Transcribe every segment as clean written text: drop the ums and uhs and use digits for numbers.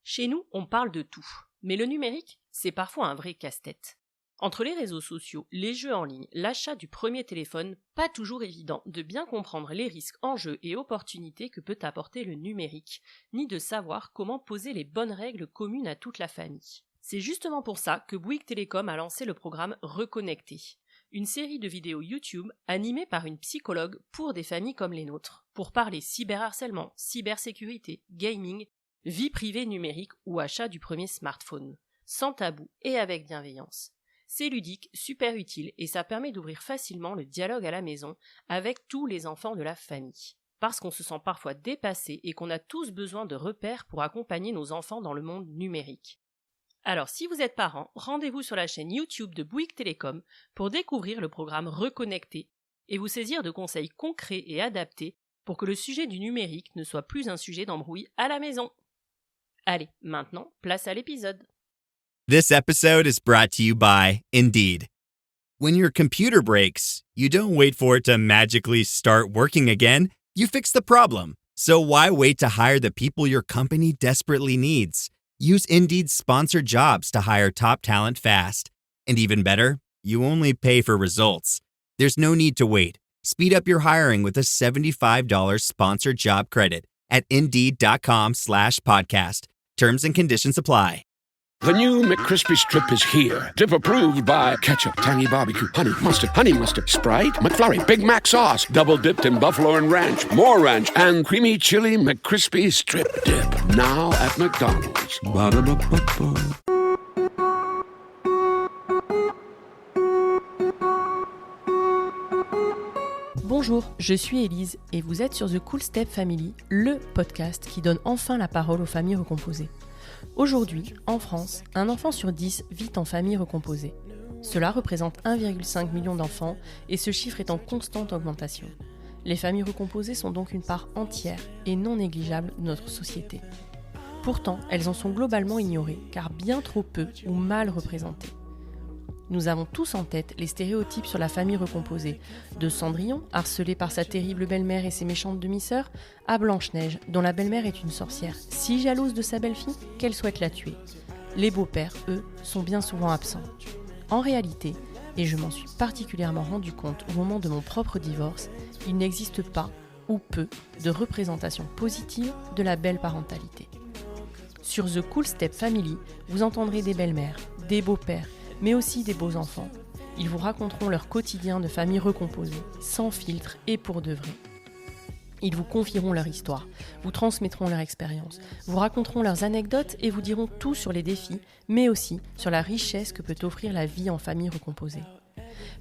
Chez nous, on parle de tout, mais le numérique, c'est parfois un vrai casse-tête. Entre les réseaux sociaux, les jeux en ligne, l'achat du premier téléphone, pas toujours évident de bien comprendre les risques, enjeux et opportunités que peut apporter le numérique, ni de savoir comment poser les bonnes règles communes à toute la famille. C'est justement pour ça que Bouygues Télécom a lancé le programme Reconnecter, une série de vidéos YouTube animée par une psychologue pour des familles comme les nôtres, pour parler cyberharcèlement, cybersécurité, gaming, vie privée numérique ou achat du premier smartphone, sans tabou et avec bienveillance. C'est ludique, super utile et ça permet d'ouvrir facilement le dialogue à la maison avec tous les enfants de la famille. Parce qu'on se sent parfois dépassé et qu'on a tous besoin de repères pour accompagner nos enfants dans le monde numérique. Alors si vous êtes parents, rendez-vous sur la chaîne YouTube de Bouygues Télécom pour découvrir le programme Reconnecter et vous saisir de conseils concrets et adaptés pour que le sujet du numérique ne soit plus un sujet d'embrouille à la maison. Allez, maintenant, place à l'épisode. This episode is brought to you by Indeed. When your computer breaks, you don't wait for it to magically start working again. You fix the problem. So why wait to hire the people your company desperately needs? Use Indeed's sponsored jobs to hire top talent fast. And even better, you only pay for results. There's no need to wait. Speed up your hiring with a $75 sponsored job credit at Indeed.com/podcast. Terms and conditions apply. The new McCrispy Strip is here. Dip approved by ketchup, tangy barbecue, honey mustard, Sprite, McFlurry, Big Mac sauce, double dipped in buffalo and ranch, more ranch, and creamy chili McCrispy Strip Dip. Now at McDonald's. Ba-da-ba-ba-ba. Bonjour, je suis Élise et vous êtes sur The Cool Step Family, le podcast qui donne enfin la parole aux familles recomposées. Aujourd'hui, en France, un enfant sur 10 vit en famille recomposée. Cela représente 1,5 million d'enfants et ce chiffre est en constante augmentation. Les familles recomposées sont donc une part entière et non négligeable de notre société. Pourtant, elles en sont globalement ignorées car bien trop peu ou mal représentées. Nous avons tous en tête les stéréotypes sur la famille recomposée, de Cendrillon, harcelée par sa terrible belle-mère et ses méchantes demi-sœurs, à Blanche-Neige, dont la belle-mère est une sorcière, si jalouse de sa belle-fille qu'elle souhaite la tuer. Les beaux-pères, eux, sont bien souvent absents. En réalité, et je m'en suis particulièrement rendu compte au moment de mon propre divorce, il n'existe pas, ou peu, de représentation positive de la belle parentalité. Sur The Cool Step Family, vous entendrez des belles-mères, des beaux-pères, mais aussi des beaux enfants. Ils vous raconteront leur quotidien de famille recomposée, sans filtre et pour de vrai. Ils vous confieront leur histoire, vous transmettront leur expérience, vous raconteront leurs anecdotes et vous diront tout sur les défis, mais aussi sur la richesse que peut offrir la vie en famille recomposée.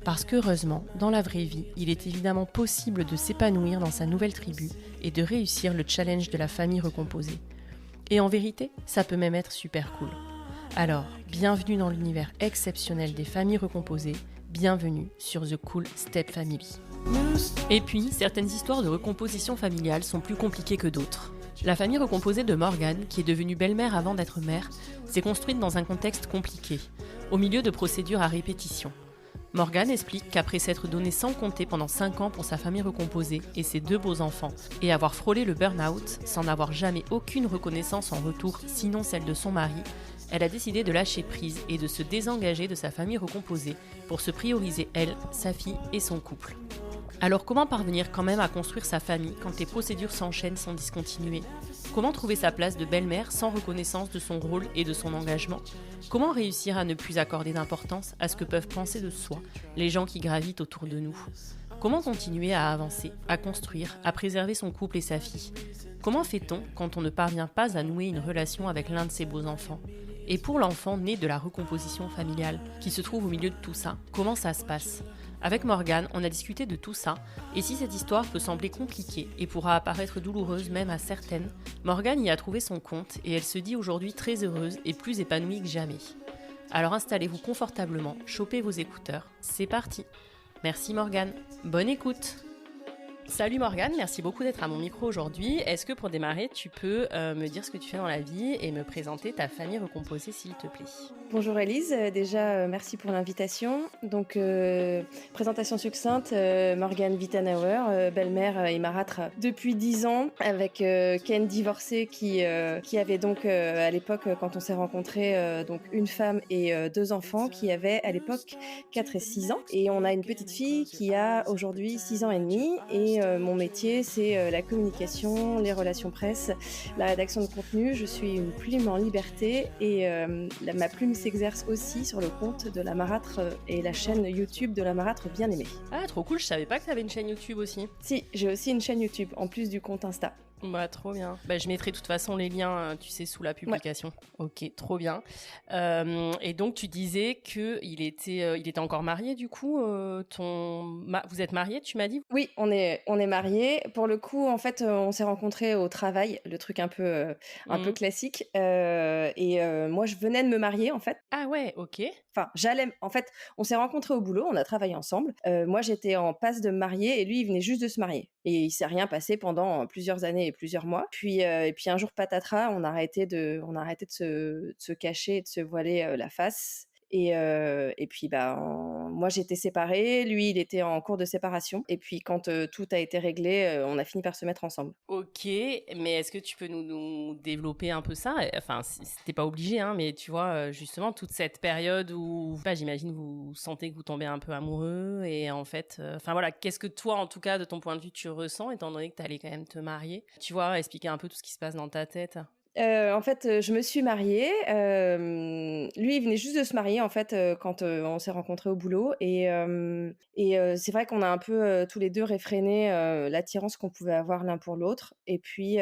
Parce qu'heureusement, dans la vraie vie, il est évidemment possible de s'épanouir dans sa nouvelle tribu et de réussir le challenge de la famille recomposée. Et en vérité, ça peut même être super cool. Alors, bienvenue dans l'univers exceptionnel des familles recomposées, bienvenue sur The Cool Step Family. Et puis, certaines histoires de recomposition familiale sont plus compliquées que d'autres. La famille recomposée de Morgane, qui est devenue belle-mère avant d'être mère, s'est construite dans un contexte compliqué, au milieu de procédures à répétition. Morgane explique qu'après s'être donné sans compter pendant 5 ans pour sa famille recomposée et ses 2 beaux enfants, et avoir frôlé le burn-out sans n'avoir jamais aucune reconnaissance en retour, sinon celle de son mari, elle a décidé de lâcher prise et de se désengager de sa famille recomposée pour se prioriser elle, sa fille et son couple. Alors comment parvenir quand même à construire sa famille quand les procédures s'enchaînent sans discontinuer ? Comment trouver sa place de belle-mère sans reconnaissance de son rôle et de son engagement ? Comment réussir à ne plus accorder d'importance à ce que peuvent penser de soi les gens qui gravitent autour de nous ? Comment continuer à avancer, à construire, à préserver son couple et sa fille ? Comment fait-on quand on ne parvient pas à nouer une relation avec l'un de ses beaux enfants ? Et pour l'enfant né de la recomposition familiale, qui se trouve au milieu de tout ça, comment ça se passe ? Avec Morgane, on a discuté de tout ça, et si cette histoire peut sembler compliquée et pourra apparaître douloureuse même à certaines, Morgane y a trouvé son compte et elle se dit aujourd'hui très heureuse et plus épanouie que jamais. Alors installez-vous confortablement, chopez vos écouteurs, c'est parti. Merci Morgane, bonne écoute. Salut Morgane, merci beaucoup d'être à mon micro aujourd'hui. Est-ce que pour démarrer, tu peux me dire ce que tu fais dans la vie et me présenter ta famille recomposée, s'il te plaît? Bonjour Elise, déjà merci pour l'invitation. Donc présentation succincte, Morgane Wittenauer, belle-mère et marâtre depuis 10 ans avec Ken divorcé qui avait donc à l'époque quand on s'est rencontrés donc une femme et 2 enfants qui avaient à l'époque 4 et 6 ans. Et on a une petite fille qui a aujourd'hui 6 ans et demi et mon métier c'est la communication, les relations presse, la rédaction de contenu. Je suis une plume en liberté et ma plume s'exerce aussi sur le compte de la marâtre et la chaîne YouTube de la marâtre bien-aimée. Ah, trop cool, je savais pas que t'avais une chaîne YouTube aussi. Si, j'ai aussi une chaîne YouTube, en plus du compte Insta. Bah, trop bien. Bah, je mettrai de toute façon les liens, tu sais, sous la publication. Ouais. Ok, trop bien. Et donc, tu disais que il était encore marié, du coup. Vous êtes mariés, tu m'as dit? Oui, on est mariés. Pour le coup, en fait, on s'est rencontrés au travail, le truc un peu classique. Moi, je venais de me marier, en fait. Ah ouais, ok. Enfin, en fait, on s'est rencontrés au boulot, on a travaillé ensemble. Moi, j'étais en passe de me marier et lui, il venait juste de se marier. Et il s'est rien passé pendant plusieurs années et plusieurs mois. Et puis un jour, patatras, on a arrêté de se cacher et de se voiler la face. Et puis moi j'étais séparée, lui il était en cours de séparation. Et puis quand tout a été réglé, on a fini par se mettre ensemble. Ok, mais est-ce que tu peux nous développer un peu ça? Enfin, c'était pas obligé, hein, mais tu vois, justement toute cette période où, j'imagine vous sentez que vous tombez un peu amoureux et en fait, voilà, qu'est-ce que toi, en tout cas, de ton point de vue, tu ressens étant donné que t'allais quand même te marier? Tu vois, expliquer un peu tout ce qui se passe dans ta tête. En fait, je me suis mariée. Lui, il venait juste de se marier en fait quand on s'est rencontrés au boulot et c'est vrai qu'on a un peu tous les deux réfréné l'attirance qu'on pouvait avoir l'un pour l'autre. Et puis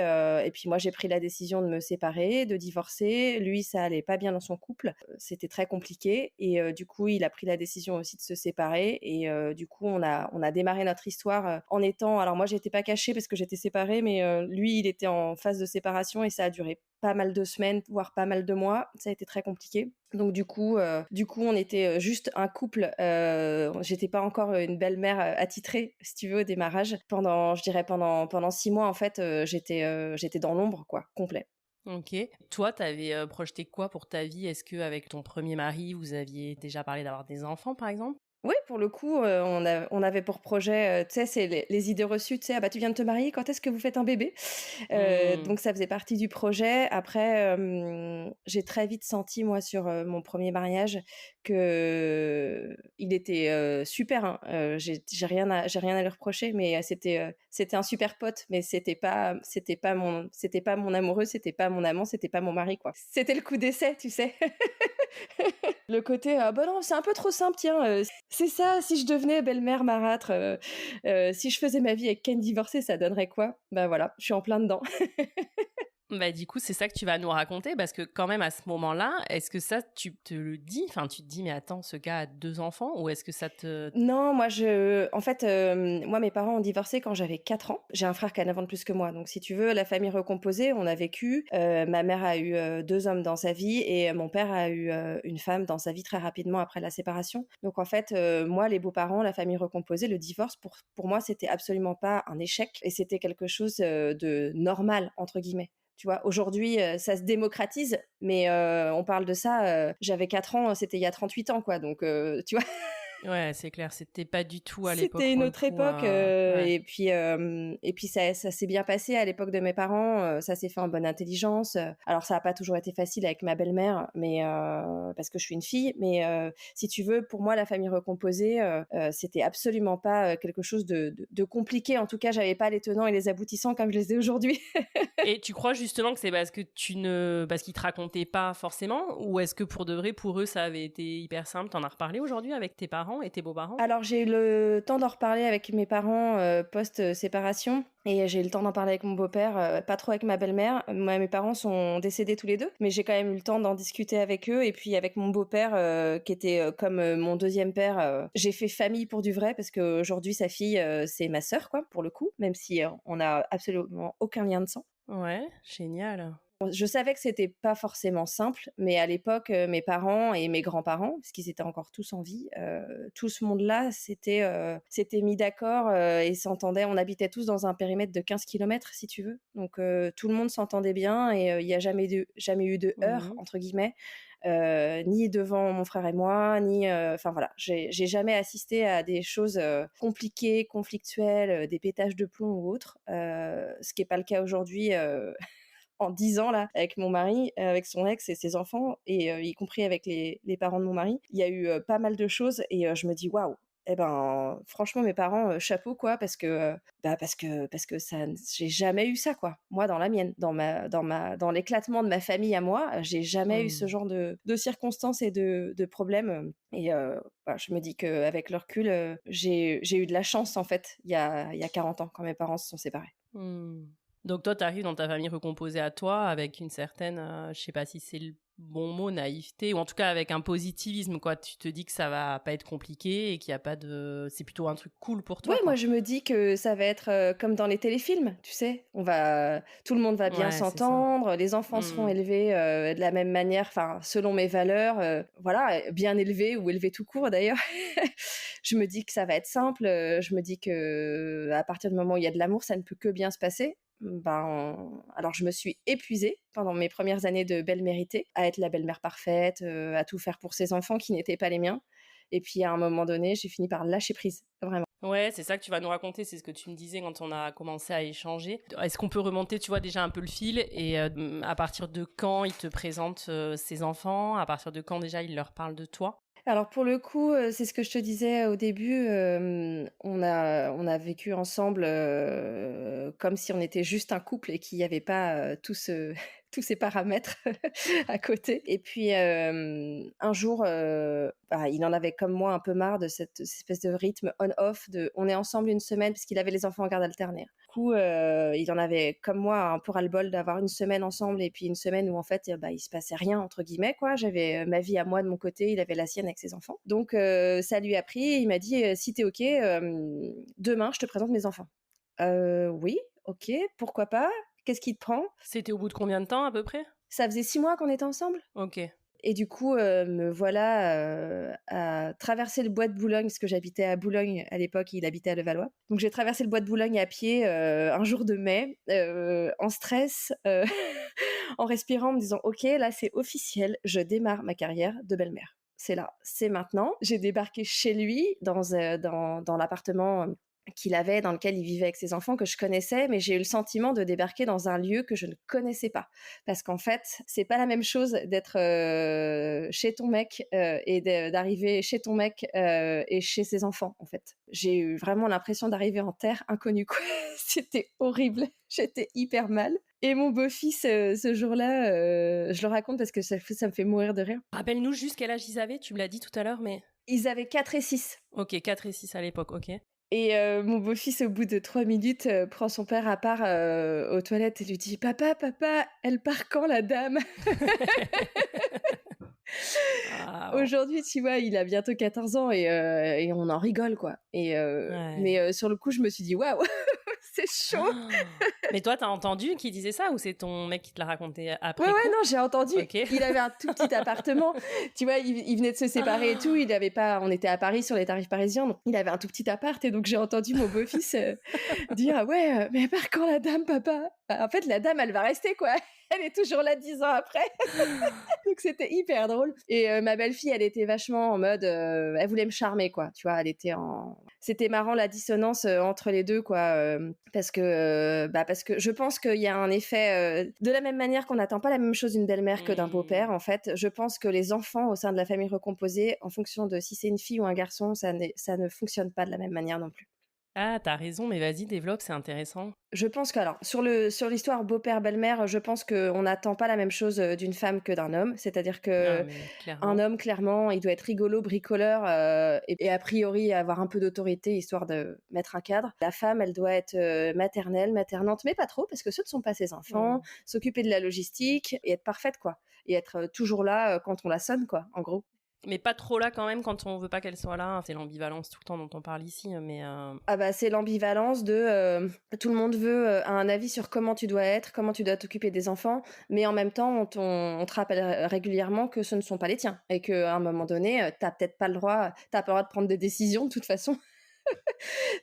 moi, j'ai pris la décision de me séparer, de divorcer. Lui, ça allait pas bien dans son couple, c'était très compliqué et du coup, il a pris la décision aussi de se séparer et du coup, on a démarré notre histoire en étant. Alors moi, j'étais pas cachée parce que j'étais séparée, mais lui, il était en phase de séparation et ça a duré pas mal de semaines, voire pas mal de mois. Ça a été très compliqué. Donc du coup, on était juste un couple. J'étais pas encore une belle-mère attitrée, si tu veux, au démarrage. Pendant 6 mois, en fait, j'étais dans l'ombre, quoi, complet. Ok. Toi, t'avais projeté quoi pour ta vie? Est-ce que avec ton premier mari, vous aviez déjà parlé d'avoir des enfants, par exemple? Oui, pour le coup, on avait pour projet, tu sais, c'est les idées reçues, tu sais, ah bah tu viens de te marier, quand est-ce que vous faites un bébé? Donc ça faisait partie du projet. Après, j'ai très vite senti moi sur mon premier mariage que il était super. Hein. J'ai rien à lui reprocher, mais c'était un super pote, mais c'était pas mon amoureux, c'était pas mon amant, c'était pas mon mari quoi. C'était le coup d'essai, tu sais. Le côté bah non, c'est un peu trop simple, tiens, c'est ça, si je devenais belle-mère marâtre, si je faisais ma vie avec Ken divorcé, ça donnerait quoi? Bah voilà, je suis en plein dedans. Bah du coup, c'est ça que tu vas nous raconter parce que quand même à ce moment-là, est-ce que ça tu te le dis, enfin tu te dis mais attends, ce gars a 2 enfants ou est-ce que ça te... Non, moi en fait moi mes parents ont divorcé quand j'avais 4 ans. J'ai un frère qui a 9 ans de plus que moi. Donc si tu veux, la famille recomposée, on a vécu, ma mère a eu 2 hommes dans sa vie et mon père a eu une femme dans sa vie très rapidement après la séparation. Donc en fait, moi les beaux-parents, la famille recomposée, le divorce pour moi, c'était absolument pas un échec et c'était quelque chose de normal entre guillemets. Tu vois, aujourd'hui, ça se démocratise, mais on parle de ça, j'avais 4 ans, c'était il y a 38 ans, quoi. Donc, tu vois. Ouais, c'est clair, c'était pas du tout à l'époque. C'était une autre époque, ouais. et puis ça s'est bien passé à l'époque de mes parents, ça s'est fait en bonne intelligence. Alors ça a pas toujours été facile avec ma belle-mère, mais parce que je suis une fille, mais si tu veux, pour moi la famille recomposée, c'était absolument pas quelque chose de compliqué. En tout cas, j'avais pas les tenants et les aboutissants comme je les ai aujourd'hui. Et tu crois justement que c'est parce qu'ils te racontaient pas forcément, ou est-ce que pour de vrai, pour eux, ça avait été hyper simple? T'en as reparlé aujourd'hui avec tes parents et tes beaux-parents? Alors j'ai eu le temps d'en reparler avec mes parents post-séparation. Et j'ai eu le temps d'en parler avec mon beau-père, pas trop avec ma belle-mère. Moi, mes parents sont décédés tous les deux, mais j'ai quand même eu le temps d'en discuter avec eux. Et puis avec mon beau-père, qui était comme mon deuxième père, j'ai fait famille pour du vrai parce qu'aujourd'hui sa fille, c'est ma sœur, quoi, pour le coup, même si on a absolument aucun lien de sang. Ouais, génial. Je savais que c'était pas forcément simple, mais à l'époque, mes parents et mes grands-parents, parce qu'ils étaient encore tous en vie, tout ce monde-là s'était mis d'accord et s'entendait. On habitait tous dans un périmètre de 15 kilomètres, si tu veux. Donc tout le monde s'entendait bien et il n'y a jamais eu de heurts, entre guillemets, ni devant mon frère et moi, ni... Enfin voilà, j'ai jamais assisté à des choses compliquées, conflictuelles, des pétages de plomb ou autre, ce qui n'est pas le cas aujourd'hui. En 10 ans là, avec mon mari, avec son ex et ses enfants, et y compris avec les parents de mon mari, il y a eu pas mal de choses et je me dis waouh. Eh ben, franchement, mes parents, chapeau quoi, parce que ça, j'ai jamais eu ça quoi. Moi, dans la mienne, dans l'éclatement de ma famille à moi, j'ai jamais eu ce genre de circonstances et de problèmes. Et bah, je me dis qu'avec le recul, j'ai eu de la chance en fait, il y a 40 ans, quand mes parents se sont séparés. Donc toi, tu arrives dans ta famille recomposée à toi avec une certaine, je sais pas si c'est le bon mot, naïveté, ou en tout cas avec un positivisme, quoi. Tu te dis que ça va pas être compliqué et qu'il y a pas de... C'est plutôt un truc cool pour toi. Ouais, moi je me dis que ça va être comme dans les téléfilms, tu sais. Tout le monde va bien s'entendre, les enfants seront élevés de la même manière, enfin selon mes valeurs, voilà, bien élevés ou élevés tout court d'ailleurs. Je me dis que ça va être simple, je me dis que à partir du moment où il y a de l'amour, ça ne peut que bien se passer. Alors je me suis épuisée pendant mes premières années de belle-méritée à être la belle-mère parfaite, à tout faire pour ses enfants qui n'étaient pas les miens. Et puis à un moment donné, j'ai fini par lâcher prise, vraiment. Ouais, c'est ça que tu vas nous raconter, c'est ce que tu me disais quand on a commencé à échanger. Est-ce qu'on peut remonter, tu vois, déjà un peu le fil et à partir de quand il te présente ses enfants, à partir de quand déjà il leur parle de toi? Alors pour le coup, c'est ce que je te disais au début, on a vécu ensemble comme si on était juste un couple et qu'il n'y avait pas tous ces paramètres à côté. Et puis un jour, il en avait comme moi un peu marre de cette espèce de rythme on-off on est ensemble une semaine parce qu'il avait les enfants en garde alternée. Du coup, il en avait comme moi un peu ras-le-bol d'avoir une semaine ensemble et puis une semaine où en fait il se passait rien entre guillemets quoi. J'avais ma vie à moi de mon côté, il avait la sienne avec ses enfants. Donc ça lui a pris, il m'a dit si t'es ok, demain je te présente mes enfants. Oui, ok, pourquoi pas. Qu'est-ce qui te prend? C'était au bout de combien de temps à peu près? Ça faisait 6 mois qu'on était ensemble. Ok. Et du coup, me voilà à traverser le bois de Boulogne, parce que j'habitais à Boulogne à l'époque, il habitait à Levallois. Donc j'ai traversé le bois de Boulogne à pied un jour de mai, en stress, en respirant, en me disant « Ok, là c'est officiel, je démarre ma carrière de belle-mère. C'est là, c'est maintenant. » J'ai débarqué chez lui, dans l'appartement qu'il avait, dans lequel il vivait avec ses enfants, que je connaissais, mais j'ai eu le sentiment de débarquer dans un lieu que je ne connaissais pas. Parce qu'en fait, c'est pas la même chose d'être chez ton mec et d'arriver chez ton mec et chez ses enfants, en fait. J'ai eu vraiment l'impression d'arriver en terre inconnue, quoi. C'était horrible. J'étais hyper mal. Et mon beau-fils, ce jour-là, je le raconte parce que ça me fait mourir de rire. Rappelle-nous juste quel âge ils avaient, tu me l'as dit tout à l'heure, mais... Ils avaient 4 et 6. Ok, 4 et 6 à l'époque, ok. Et mon beau-fils, au bout de 3 minutes, prend son père à part aux toilettes et lui dit « Papa, elle part quand, la dame ?» Aujourd'hui, tu vois, il a bientôt 14 ans et on en rigole, quoi. Mais sur le coup, je me suis dit « Waouh, c'est chaud !» Mais toi, t'as entendu qu'il disait ça ou c'est ton mec qui te l'a raconté après? Ouais, non, j'ai entendu. Okay. Il avait un tout petit appartement. Tu vois, il venait de se séparer et tout. Il avait pas, on était à Paris sur les tarifs parisiens, donc il avait un tout petit appart et donc j'ai entendu mon beau-fils dire ah ouais, mais à part quand la dame, papa? En fait, la dame, elle va rester quoi. Elle est toujours là 10 ans après. Donc c'était hyper drôle. Et ma belle-fille, elle était vachement en mode, elle voulait me charmer quoi. Tu vois, elle était C'était marrant la dissonance entre les deux quoi, parce que je pense qu'il y a un effet de la même manière qu'on n'attend pas la même chose d'une belle-mère que d'un beau-père. En fait, je pense que les enfants au sein de la famille recomposée, en fonction de si c'est une fille ou un garçon, ça ne fonctionne pas de la même manière non plus. Ah, t'as raison, mais vas-y, développe, c'est intéressant. Je pense que, alors, sur l'histoire beau-père-belle-mère, je pense qu'on n'attend pas la même chose d'une femme que d'un homme. C'est-à-dire que un homme, clairement, il doit être rigolo, bricoleur, et a priori avoir un peu d'autorité, histoire de mettre un cadre. La femme, elle doit être maternelle, maternante, mais pas trop, parce que ce ne sont pas ses enfants, s'occuper de la logistique, et être parfaite, quoi. Et être toujours là quand on la sonne, quoi, en gros. Mais pas trop là quand même quand on veut pas qu'elle soit là. C'est l'ambivalence tout le temps dont on parle ici, mais Ah bah c'est l'ambivalence de tout le monde veut un avis sur comment tu dois être, comment tu dois t'occuper des enfants, mais en même temps on te rappelle régulièrement que ce ne sont pas les tiens et qu'à un moment donné t'as peut-être pas le droit, t'as pas le droit de prendre des décisions de toute façon.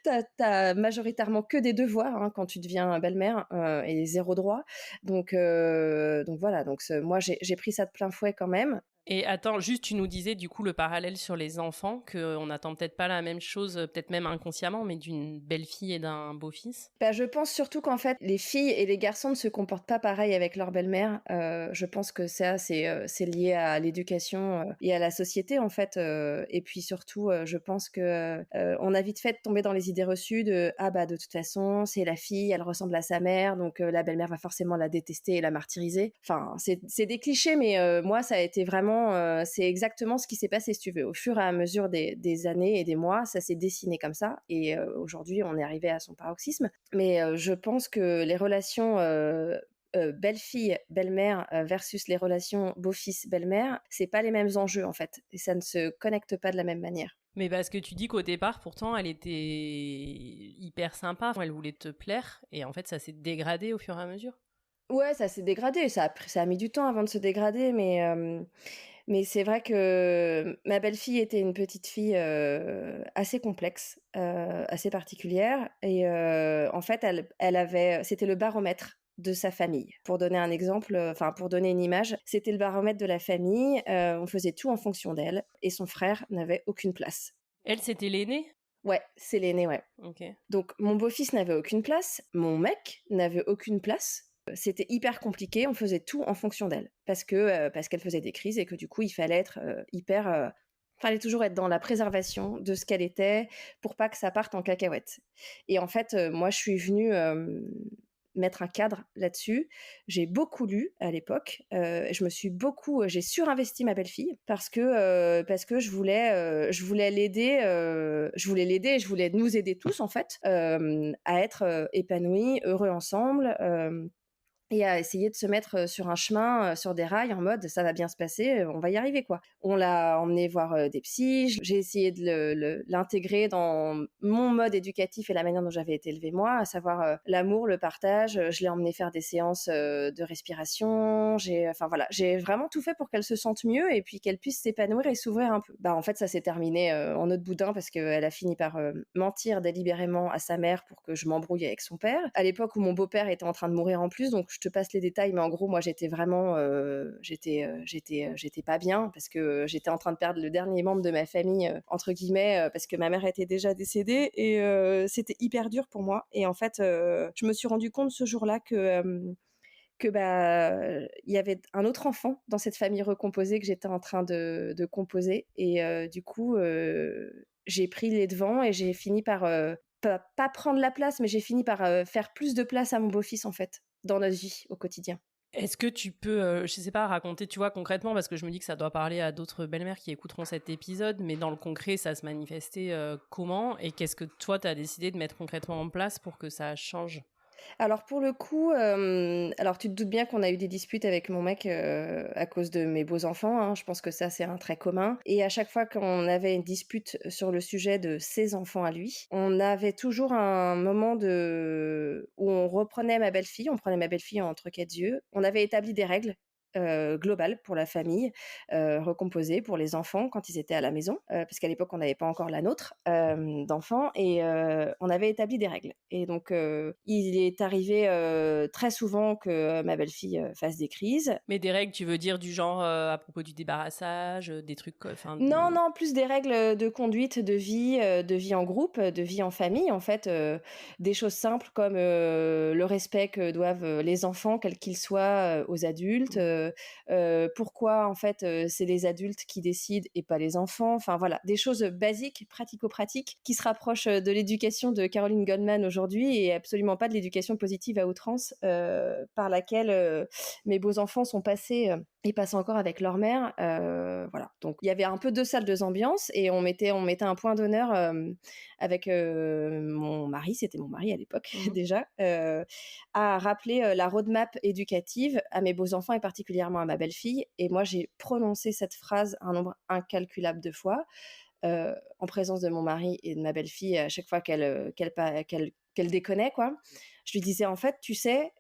T'as majoritairement que des devoirs hein, quand tu deviens belle-mère et zéro droit. Donc voilà. Donc moi j'ai pris ça de plein fouet quand même. Et attends, juste tu nous disais du coup le parallèle sur les enfants, qu'on n'attend peut-être pas la même chose, peut-être même inconsciemment, mais d'une belle-fille et d'un beau-fils. Bah, je pense surtout qu'en fait, les filles et les garçons ne se comportent pas pareil avec leur belle-mère. Je pense que ça, c'est lié à l'éducation et à la société en fait. Et puis surtout, je pense que on a vite fait de tomber dans les idées reçues de ah bah de toute façon, c'est la fille, elle ressemble à sa mère, donc la belle-mère va forcément la détester et la martyriser. Enfin, c'est des clichés, mais moi, ça a été vraiment, c'est exactement ce qui s'est passé, si tu veux. Au fur et à mesure des années et des mois, ça s'est dessiné comme ça. Et aujourd'hui, on est arrivé à son paroxysme. Mais je pense que les relations belle-fille, belle-mère versus les relations beau-fils, belle-mère, c'est pas les mêmes enjeux en fait. Et ça ne se connecte pas de la même manière. Mais parce que tu dis qu'au départ, pourtant, elle était hyper sympa, elle voulait te plaire, et en fait, ça s'est dégradé au fur et à mesure. Ouais, ça s'est dégradé. Ça a mis du temps avant de se dégrader, mais c'est vrai que ma belle-fille était une petite fille assez complexe, assez particulière. Et en fait, c'était le baromètre de sa famille. Pour donner un exemple, enfin pour donner une image, c'était le baromètre de la famille. On faisait tout en fonction d'elle. Et son frère n'avait aucune place. Elle, c'était l'aînée ? Ouais, c'est l'aîné, ouais. Ok. Donc mon beau-fils n'avait aucune place. Mon mec n'avait aucune place. C'était hyper compliqué, on faisait tout en fonction d'elle parce qu'elle faisait des crises et que du coup il fallait être fallait toujours être dans la préservation de ce qu'elle était pour pas que ça parte en cacahuète. Et en fait, moi je suis venue mettre un cadre là-dessus. J'ai beaucoup lu à l'époque. J'ai surinvesti ma belle-fille parce que je voulais l'aider, et je voulais nous aider tous en fait à être épanouis, heureux ensemble. Et à essayer de se mettre sur un chemin, sur des rails, en mode ça va bien se passer, on va y arriver quoi. On l'a emmené voir des psys, j'ai essayé de l'intégrer dans mon mode éducatif et la manière dont j'avais été élevée moi, à savoir l'amour, le partage. Je l'ai emmené faire des séances de respiration. J'ai vraiment tout fait pour qu'elle se sente mieux et puis qu'elle puisse s'épanouir et s'ouvrir un peu. Bah en fait ça s'est terminé en eau de boudin parce qu'elle a fini par mentir délibérément à sa mère pour que je m'embrouille avec son père. À l'époque où mon beau-père était en train de mourir en plus, donc je te passe les détails, mais en gros, moi, j'étais vraiment, j'étais pas bien parce que j'étais en train de perdre le dernier membre de ma famille, entre guillemets, parce que ma mère était déjà décédée et c'était hyper dur pour moi. Et en fait, je me suis rendu compte ce jour-là que il y avait un autre enfant dans cette famille recomposée que j'étais en train de composer. Et du coup, j'ai pris les devants et j'ai fini par pas prendre la place, mais j'ai fini par faire plus de place à mon beau-fils en fait dans notre vie au quotidien. Est-ce que tu peux, je sais pas, raconter, tu vois, concrètement, parce que je me dis que ça doit parler à d'autres belles-mères qui écouteront cet épisode, mais dans le concret, ça se manifestait comment ? Et qu'est-ce que toi, t'as décidé de mettre concrètement en place pour que ça change ? Alors pour le coup, alors tu te doutes bien qu'on a eu des disputes avec mon mec à cause de mes beaux enfants. Hein. Je pense que ça c'est un trait commun. Et à chaque fois qu'on avait une dispute sur le sujet de ses enfants à lui, on avait toujours un moment où on reprenait ma belle-fille, on prenait ma belle-fille entre quatre yeux. On avait établi des règles globale pour la famille, recomposée pour les enfants quand ils étaient à la maison, parce qu'à l'époque on n'avait pas encore la nôtre d'enfants et on avait établi des règles. Et donc il est arrivé très souvent que ma belle-fille fasse des crises. Mais des règles, tu veux dire du genre à propos du débarrassage, des trucs enfin. Non, plus des règles de conduite, de vie en groupe, de vie en famille, en fait, des choses simples comme le respect que doivent les enfants, quels qu'ils soient, aux adultes. Pourquoi en fait c'est les adultes qui décident et pas les enfants. Enfin voilà, des choses basiques, pratico-pratiques, qui se rapprochent de l'éducation de Caroline Goldman aujourd'hui et absolument pas de l'éducation positive à outrance par laquelle mes beaux enfants sont passés et passent encore avec leur mère. Voilà. Donc il y avait un peu 2 salles, 2 ambiances et on mettait un point d'honneur, avec, mon mari, c'était mon mari à l'époque Mmh. déjà, à rappeler, la roadmap éducative à mes beaux-enfants et particulièrement à ma belle-fille et moi j'ai prononcé cette phrase un nombre incalculable de fois, en présence de mon mari et de ma belle-fille à chaque fois qu'elle déconnait quoi. Je lui disais: «En fait, tu sais,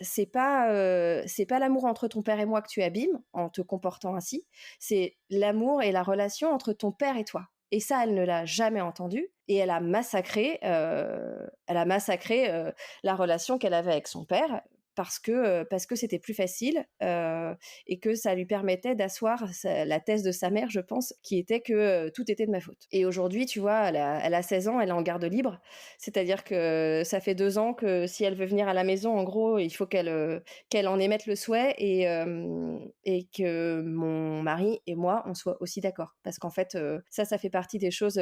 c'est pas l'amour entre ton père et moi que tu abîmes en te comportant ainsi, c'est l'amour et la relation entre ton père et toi». Et ça, elle ne l'a jamais entendu et elle a massacré la relation qu'elle avait avec son père parce que c'était plus facile, et que ça lui permettait d'asseoir la thèse de sa mère, je pense, qui était que tout était de ma faute. Et aujourd'hui, tu vois, elle a 16 ans, elle est en garde libre, c'est-à-dire que ça fait 2 ans que si elle veut venir à la maison, en gros, il faut qu'elle en émette le souhait et que mon mari et moi, on soit aussi d'accord. Parce qu'en fait, ça fait partie des choses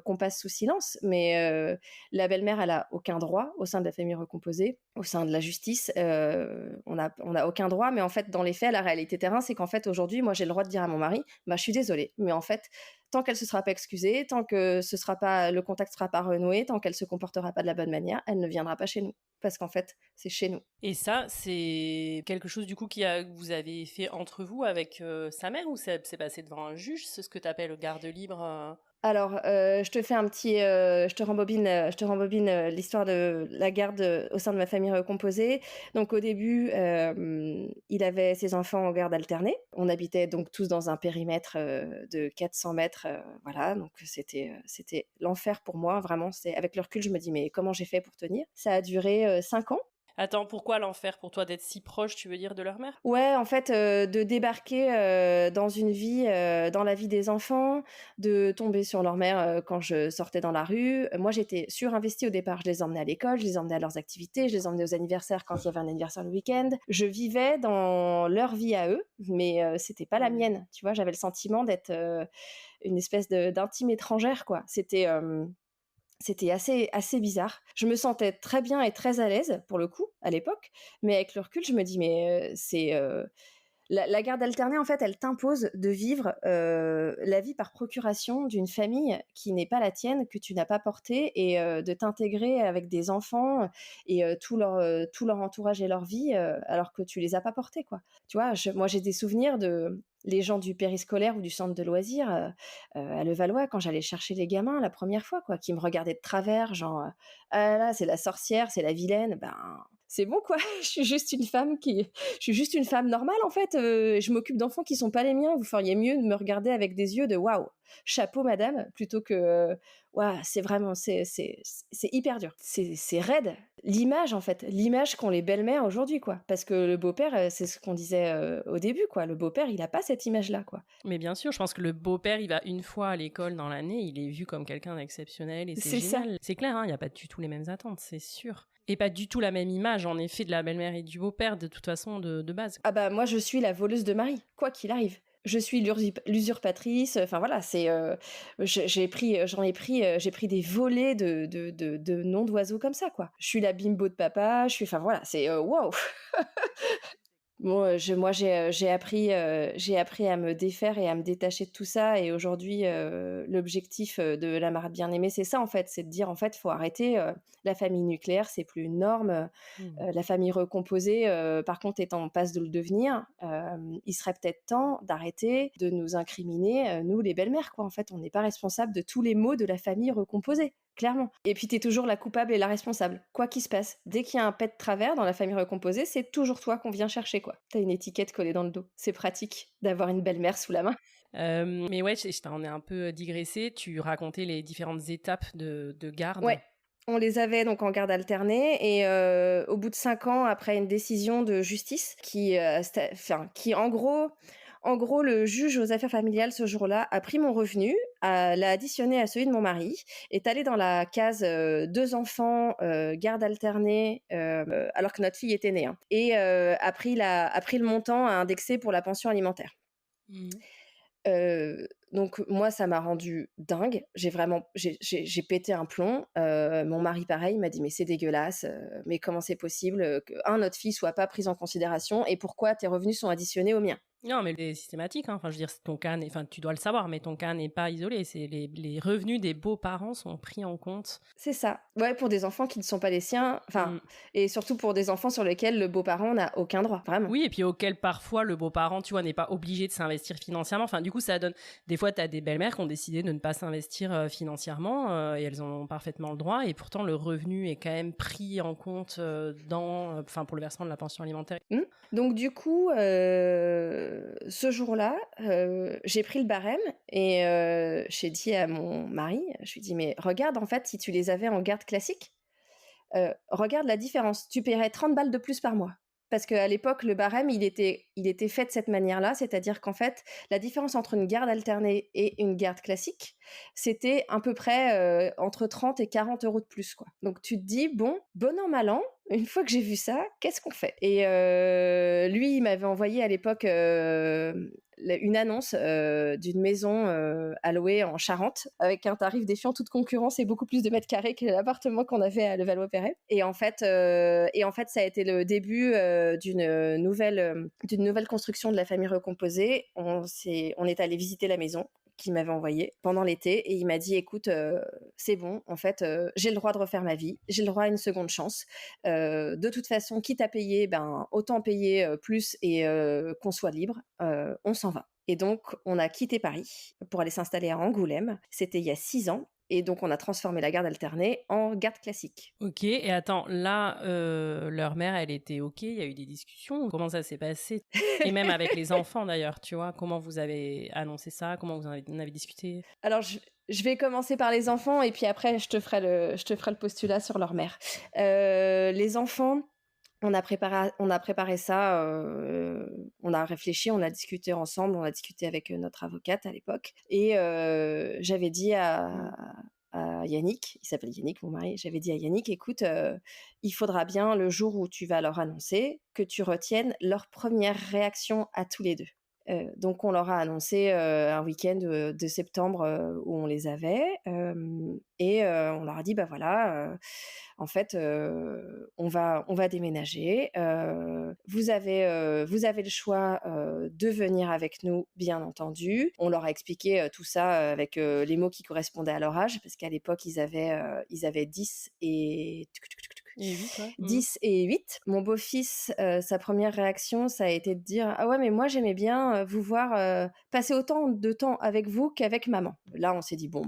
qu'on passe sous silence, mais la belle-mère, elle a aucun droit au sein de la famille recomposée, au sein de la justice. On a aucun droit, mais en fait, dans les faits, la réalité terrain, c'est qu'en fait, aujourd'hui, moi, j'ai le droit de dire à mon mari, bah, je suis désolée, mais en fait, tant qu'elle se sera pas excusée, tant que le contact sera pas renoué, tant qu'elle se comportera pas de la bonne manière, elle ne viendra pas chez nous. Parce qu'en fait, c'est chez nous. Et ça, c'est quelque chose du coup que vous avez fait entre vous avec sa mère ou c'est passé devant un juge, c'est ce que tu appelles garde libre Alors, je te rembobine l'histoire de la garde au sein de ma famille recomposée. Donc, au début, il avait ses enfants en garde alternée. On habitait donc tous dans un périmètre de 400 mètres. Voilà, donc c'était l'enfer pour moi, vraiment. Avec le recul, je me dis, mais comment j'ai fait pour tenir? Ça a duré 5 ans. Attends, pourquoi l'enfer pour toi d'être si proche, tu veux dire, de leur mère? Ouais, en fait, de débarquer, dans une vie, dans la vie des enfants, de tomber sur leur mère, quand je sortais dans la rue. Moi, j'étais surinvestie au départ. Je les emmenais à l'école, je les emmenais à leurs activités, je les emmenais aux anniversaires quand il y avait un anniversaire le week-end. Je vivais dans leur vie à eux, mais c'était pas la mienne, tu vois? J'avais le sentiment d'être, une espèce d'intime étrangère, quoi. C'était assez bizarre. Je me sentais très bien et très à l'aise, pour le coup, à l'époque, mais avec le recul, je me dis: «Mais, la garde alternée, en fait, elle t'impose de vivre, la vie par procuration d'une famille qui n'est pas la tienne, que tu n'as pas portée et de t'intégrer avec des enfants et tout leur entourage et leur vie, alors que tu les as pas portés, quoi. Tu vois? Moi, j'ai des souvenirs de les gens du périscolaire ou du centre de loisirs, à Levallois, quand j'allais chercher les gamins la première fois, quoi, qui me regardaient de travers, genre, «Ah là là, c'est la sorcière, c'est la vilaine». Ben, c'est bon, quoi. Je suis juste une femme normale en fait. Je m'occupe d'enfants qui sont pas les miens. Vous feriez mieux de me regarder avec des yeux de waouh, chapeau madame, plutôt que waouh, c'est vraiment c'est hyper dur. C'est raide. L'image en fait, l'image qu'ont les belles-mères aujourd'hui quoi. Parce que le beau-père, c'est ce qu'on disait au début quoi. Le beau-père, il a pas cette image là quoi. Mais bien sûr, je pense que le beau-père, il va une fois à l'école dans l'année, il est vu comme quelqu'un d'exceptionnel et c'est C'est ça. génial. C'est clair, hein, il n'y a pas du tout les mêmes attentes, c'est sûr. Et pas du tout la même image, en effet, de la belle-mère et du beau-père, de toute façon, de base. Ah bah moi je suis la voleuse de mari, quoi qu'il arrive. Je suis l'usurpatrice. Enfin voilà, j'ai pris des volées de noms d'oiseaux comme ça quoi. Je suis la bimbo de papa. Enfin voilà, c'est waouh. Bon, j'ai appris à me défaire et à me détacher de tout ça et aujourd'hui, l'objectif, de la marade bien-aimée, c'est ça, en fait, c'est de dire, en fait, faut arrêter, la famille nucléaire, c'est plus une norme, Mmh. la famille recomposée, par contre, est en passe de le devenir. Il serait peut-être temps d'arrêter de nous incriminer, nous, les belles-mères, quoi. En fait, on n'est pas responsable de tous les maux de la famille recomposée. Clairement. Et puis t'es toujours la coupable et la responsable, quoi qu'il se passe. Dès qu'il y a un pet de travers dans la famille recomposée, c'est toujours toi qu'on vient chercher, quoi. T'as une étiquette collée dans le dos. C'est pratique d'avoir une belle-mère sous la main. Mais ouais, je t'en ai un peu digressé. Tu racontais les différentes étapes de garde. Ouais. On les avait donc en garde alternée et au bout de 5 ans, après une décision de justice qui en gros, le juge aux affaires familiales ce jour-là a pris mon revenu, l'a additionné à celui de mon mari, est allé dans la case 2 enfants, garde alternée, alors que notre fille était née, hein, et a pris le montant à indexer pour la pension alimentaire. Mmh. Donc moi, ça m'a rendue dingue. J'ai pété un plomb. Mon mari, pareil, m'a dit mais c'est dégueulasse. Mais comment c'est possible que notre fille soit pas prise en considération et pourquoi tes revenus sont additionnés aux miens? Non, mais c'est systématique, hein. Enfin, je veux dire, ton cas tu dois le savoir, mais ton cas n'est pas isolé. C'est les revenus des beaux-parents sont pris en compte. C'est ça. Ouais, pour des enfants qui ne sont pas les siens. Enfin, et surtout pour des enfants sur lesquels le beau-parent n'a aucun droit, vraiment. Oui, et puis auquel parfois le beau-parent, tu vois, n'est pas obligé de s'investir financièrement. Enfin, du coup, ça donne. Des fois, t'as des belles-mères qui ont décidé de ne pas s'investir financièrement et elles en ont parfaitement le droit. Et pourtant, le revenu est quand même pris en compte pour le versement de la pension alimentaire. Donc du coup, ce jour-là, j'ai pris le barème et j'ai dit à mon mari, je lui ai dit mais regarde en fait si tu les avais en garde classique, regarde la différence, tu paierais 30 balles de plus par mois. Parce qu'à l'époque, le barème, il était fait de cette manière-là, c'est-à-dire qu'en fait, la différence entre une garde alternée et une garde classique, c'était à peu près entre 30 et 40 euros de plus, quoi. Donc tu te dis, bon an, mal an, une fois que j'ai vu ça, qu'est-ce qu'on fait? Et lui, il m'avait envoyé à l'époque une annonce d'une maison à louer en Charente, avec un tarif défiant toute concurrence et beaucoup plus de mètres carrés que l'appartement qu'on avait à Levallois-Perret. Et en fait, ça a été le début d'une nouvelle construction de la famille recomposée. On est allé visiter la maison qu'il m'avait envoyé pendant l'été et il m'a dit écoute c'est bon en fait j'ai le droit de refaire ma vie, j'ai le droit à une seconde chance, de toute façon quitte à payer autant payer plus et qu'on soit libre, on s'en va. Et donc on a quitté Paris pour aller s'installer à Angoulême, c'était il y a 6 ans. Et donc, on a transformé la garde alternée en garde classique. Ok, et attends, là, leur mère, elle était ok, il y a eu des discussions, comment ça s'est passé? Et même avec les enfants d'ailleurs, tu vois, comment vous avez annoncé ça, comment vous en avez discuté? Alors, je vais commencer par les enfants et puis après, je te ferai le postulat sur leur mère. Les enfants... On a préparé ça, on a réfléchi, on a discuté ensemble, on a discuté avec notre avocate à l'époque. Et j'avais dit à Yannick, il s'appelle Yannick, mon mari, j'avais dit à Yannick, écoute, il faudra bien le jour où tu vas leur annoncer que tu retiennes leur première réaction à tous les deux. Donc on leur a annoncé un week-end de septembre où on les avait et on leur a dit en fait on va déménager, vous avez le choix de venir avec nous bien entendu. On leur a expliqué tout ça avec les mots qui correspondaient à leur âge parce qu'à l'époque ils avaient 10 et 8, ouais. 10 et 8. Mon beau-fils, sa première réaction, ça a été de dire « Ah ouais, mais moi, j'aimais bien vous voir passer autant de temps avec vous qu'avec maman. » Là, on s'est dit « Bon,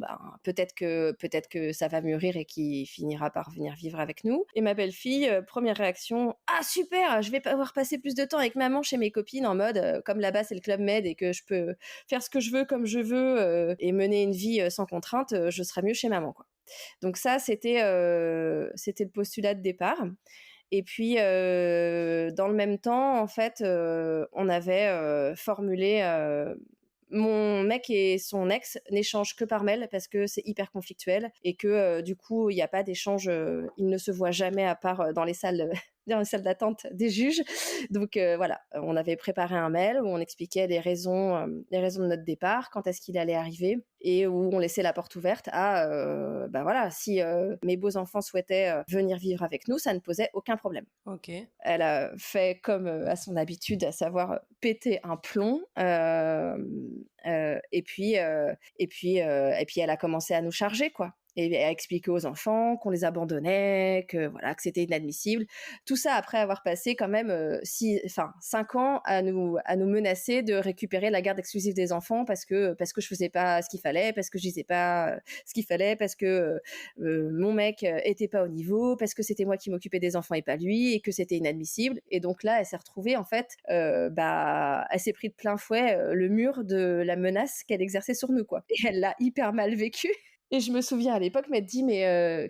peut-être que ça va mûrir et qu'il finira par venir vivre avec nous. » Et ma belle-fille, première réaction « Ah, super, je vais pouvoir passer plus de temps avec maman chez mes copines en mode comme là-bas, c'est le Club Med et que je peux faire ce que je veux comme je veux et mener une vie sans contrainte, je serai mieux chez maman, quoi. » Donc ça, c'était le postulat de départ. Et puis, dans le même temps, en fait, on avait formulé... mon mec et son ex n'échangent que par mail parce que c'est hyper conflictuel et que du coup, il n'y a pas d'échange. Ils ne se voient jamais à part dans les salles d'attente des juges. Donc voilà, on avait préparé un mail où on expliquait les raisons de notre départ, quand est-ce qu'il allait arriver et où on laissait la porte ouverte à si mes beaux enfants souhaitaient venir vivre avec nous, ça ne posait aucun problème. Ok. Elle a fait comme à son habitude, à savoir péter un plomb et puis elle a commencé à nous charger, quoi. Et à expliquer aux enfants qu'on les abandonnait, que c'était inadmissible. Tout ça après avoir passé quand même 5 ans à nous menacer de récupérer la garde exclusive des enfants parce que je faisais pas ce qu'il fallait, parce que je disais pas ce qu'il fallait, parce que mon mec était pas au niveau, parce que c'était moi qui m'occupais des enfants et pas lui, et que c'était inadmissible. Et donc là, elle s'est retrouvée en fait, elle s'est pris de plein fouet le mur de la menace qu'elle exerçait sur nous, quoi. Et elle l'a hyper mal vécu. Et je me souviens à l'époque m'être dit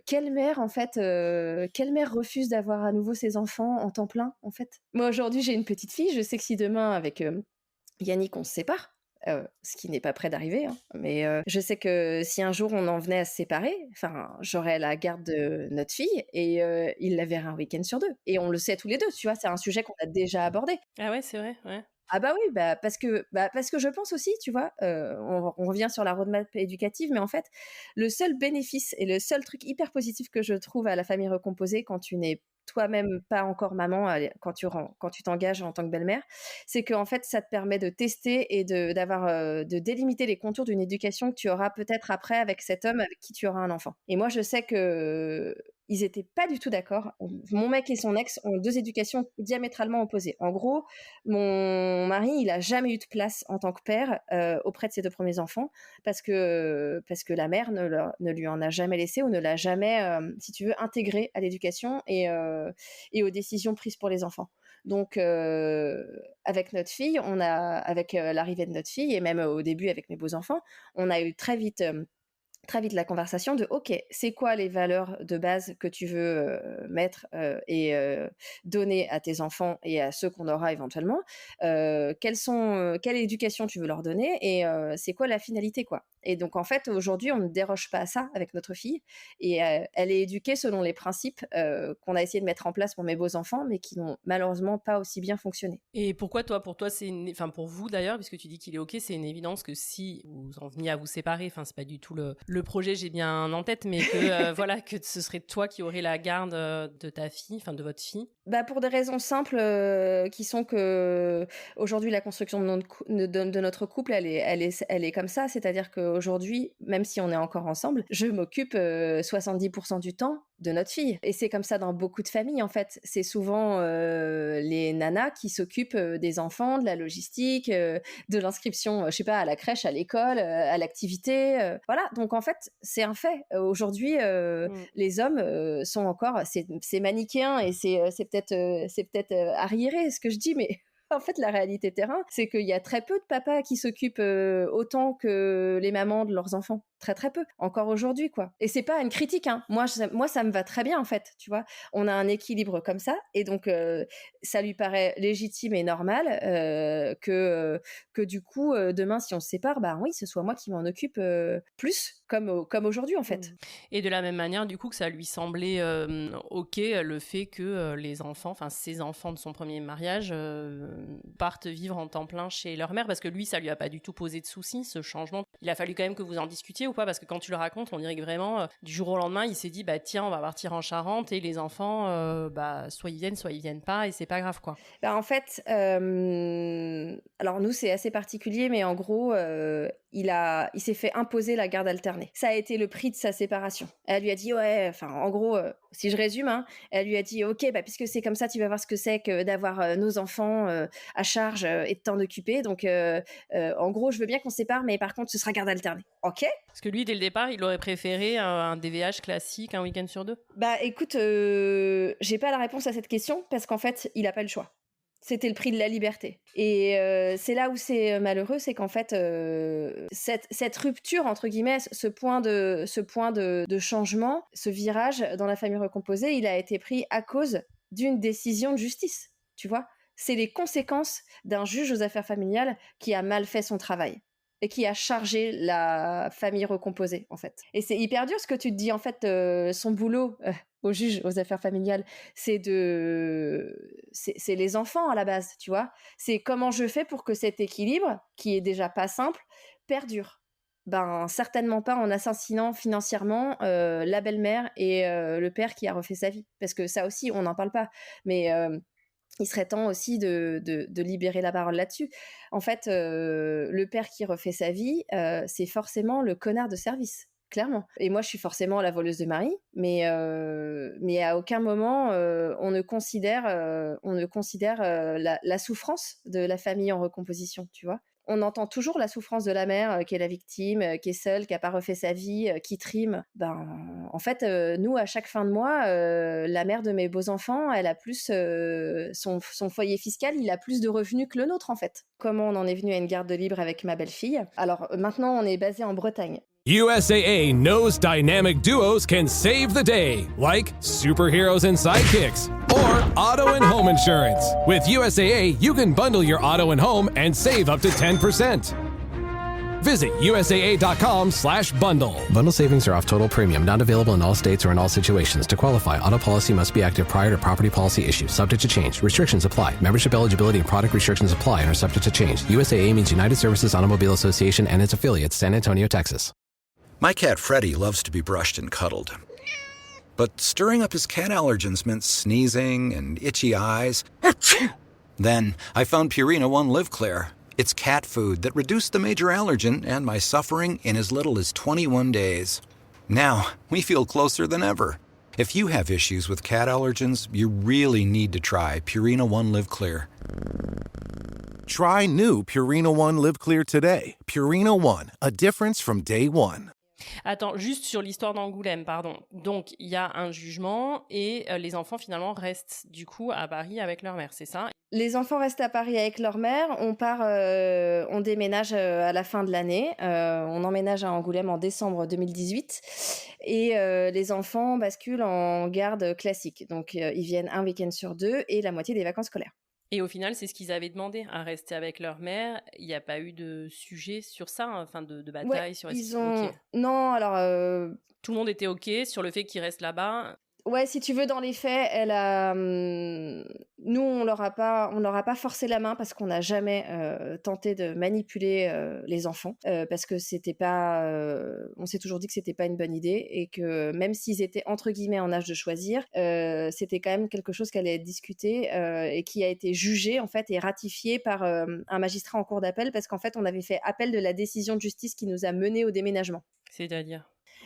quelle mère refuse d'avoir à nouveau ses enfants en temps plein en fait. Moi aujourd'hui j'ai une petite fille, je sais que si demain avec Yannick on se sépare, ce qui n'est pas près d'arriver, hein, mais je sais que si un jour on en venait à se séparer, j'aurais la garde de notre fille et il la verrait un week-end sur 2. Et on le sait tous les deux, tu vois, c'est un sujet qu'on a déjà abordé. Ah ouais, c'est vrai, ouais. Ah bah oui, parce que je pense aussi, tu vois, on revient sur la roadmap éducative, mais en fait, le seul bénéfice et le seul truc hyper positif que je trouve à la famille recomposée quand tu n'es toi-même pas encore maman, quand tu t'engages en tant que belle-mère, c'est qu'en fait, ça te permet de tester et de délimiter les contours d'une éducation que tu auras peut-être après avec cet homme avec qui tu auras un enfant. Et moi, je sais que ils étaient pas du tout d'accord. Mon mec et son ex ont 2 éducations diamétralement opposées. En gros, mon mari, il a jamais eu de place en tant que père auprès de ses 2 premiers enfants parce que la mère ne lui en a jamais laissé ou ne l'a jamais, si tu veux, intégré à l'éducation et aux décisions prises pour les enfants. Donc, avec notre fille, avec l'arrivée de notre fille et même au début avec mes beaux-enfants, on a eu très vite la conversation de OK, c'est quoi les valeurs de base que tu veux mettre et donner à tes enfants et à ceux qu'on aura éventuellement, quelle éducation tu veux leur donner et c'est quoi la finalité, quoi. Et donc en fait aujourd'hui on ne déroge pas à ça avec notre fille et elle est éduquée selon les principes qu'on a essayé de mettre en place pour mes beaux enfants mais qui n'ont malheureusement pas aussi bien fonctionné. Et pourquoi pour toi pour vous d'ailleurs, puisque tu dis qu'il est OK, c'est une évidence que si vous en veniez à vous séparer, c'est pas du tout le projet, j'ai bien en tête, mais que voilà, que ce serait toi qui aurais la garde de ta fille, de votre fille. Pour des raisons simples qui sont que aujourd'hui la construction de notre couple elle est comme ça, c'est-à-dire qu'aujourd'hui même si on est encore ensemble, je m'occupe 70% du temps de notre fille et c'est comme ça dans beaucoup de familles en fait. C'est souvent les nanas qui s'occupent des enfants, de la logistique, de l'inscription, je sais pas, à la crèche, à l'école, à l'activité, voilà. Donc en fait c'est un fait. Aujourd'hui les hommes sont encore, c'est manichéen et c'est peut-être arriéré ce que je dis, mais en fait, la réalité terrain, c'est qu'il y a très peu de papas qui s'occupent autant que les mamans de leurs enfants. Très, très peu. Encore aujourd'hui, quoi. Et c'est pas une critique, hein. Moi, ça me va très bien, en fait, tu vois. On a un équilibre comme ça, et donc, ça lui paraît légitime et normal que du coup, demain, si on se sépare, oui, ce soit moi qui m'en occupe plus, comme aujourd'hui, en fait. Et de la même manière, du coup, que ça lui semblait OK, le fait que les enfants, ses enfants de son premier mariage, partent vivre en temps plein chez leur mère, parce que lui, ça lui a pas du tout posé de soucis, ce changement. Il a fallu quand même que vous en discutiez ou pas, parce que quand tu le racontes, on dirait que vraiment, du jour au lendemain, il s'est dit, tiens, on va partir en Charente et les enfants, soit ils viennent pas et c'est pas grave, quoi. En fait, alors nous, c'est assez particulier, mais en gros, il s'est fait imposer la garde alternée. Ça a été le prix de sa séparation. Elle lui a dit, en gros, si je résume, elle lui a dit, OK, puisque c'est comme ça, tu vas voir ce que c'est que d'avoir nos enfants à charge et de t'en occuper. Donc, en gros, je veux bien qu'on se sépare, mais par contre, ce sera garde alternée. OK ? Parce que lui, dès le départ, il aurait préféré un DVH classique, un week-end sur 2. Écoute, j'ai pas la réponse à cette question parce qu'en fait, il a pas le choix. C'était le prix de la liberté. Et c'est là où c'est malheureux, c'est qu'en fait, cette rupture, entre guillemets, ce point de changement, ce virage dans la famille recomposée, il a été pris à cause d'une décision de justice, tu vois. C'est les conséquences d'un juge aux affaires familiales qui a mal fait son travail et qui a chargé la famille recomposée, en fait. Et c'est hyper dur ce que tu te dis, en fait, son boulot au juge aux affaires familiales, c'est les enfants à la base, tu vois. C'est comment je fais pour que cet équilibre, qui est déjà pas simple, perdure. Certainement pas en assassinant financièrement la belle-mère et le père qui a refait sa vie. Parce que ça aussi, on n'en parle pas. Mais il serait temps aussi de libérer la parole là-dessus. En fait, le père qui refait sa vie, c'est forcément le connard de service, clairement. Et moi, je suis forcément la voleuse de mari, mais à aucun moment on ne considère la souffrance de la famille en recomposition, tu vois. On entend toujours la souffrance de la mère qui est la victime, qui est seule, qui n'a pas refait sa vie, qui trime. En fait, nous, à chaque fin de mois, la mère de mes beaux-enfants, elle a plus son foyer fiscal, il a plus de revenus que le nôtre, en fait. Comment on en est venu à une garde libre avec ma belle-fille ? Alors, maintenant, on est basé en Bretagne. USAA knows dynamic duos can save the day, like superheroes and sidekicks, or auto and home insurance. With USAA, you can bundle your auto and home and save up to 10%. Visit USAA.com/bundle. Bundle savings are off total premium, not available in all states or in all situations. To qualify, auto policy must be active prior to property policy issue, subject to change. Restrictions apply. Membership eligibility and product restrictions apply and are subject to change. USAA means United Services Automobile Association and its affiliates, San Antonio, Texas. My cat Freddie loves to be brushed and cuddled. But stirring up his cat allergens meant sneezing and itchy eyes. Then I found Purina One Live Clear. It's cat food that reduced the major allergen and my suffering in as little as 21 days. Now, we feel closer than ever. If you have issues with cat allergens, you really need to try Purina One Live Clear. Try new Purina One Live Clear today. Purina One, a difference from day one. Attends, juste sur l'histoire d'Angoulême, pardon. Donc, il y a un jugement et les enfants, finalement, restent du coup à Paris avec leur mère, c'est ça? Les enfants restent à Paris avec leur mère. On déménage à la fin de l'année. On emménage à Angoulême en décembre 2018. Et les enfants basculent en garde classique. Donc, ils viennent un week-end sur 2 et la moitié des vacances scolaires. Et au final, c'est ce qu'ils avaient demandé, à rester avec leur mère. Il n'y a pas eu de sujet sur ça, enfin de bataille Ouais, sur ils OK. ont... Non, alors... Tout le monde était OK sur le fait qu'ils restent là-bas. Ouais, si tu veux, dans les faits, nous, on leur a pas forcé la main parce qu'on n'a jamais tenté de manipuler les enfants, parce que c'était pas, on s'est toujours dit que c'était pas une bonne idée et que même s'ils étaient entre guillemets en âge de choisir, c'était quand même quelque chose qui allait être discuté et qui a été jugé en fait et ratifié par un magistrat en cour d'appel parce qu'en fait, on avait fait appel de la décision de justice qui nous a menés au déménagement.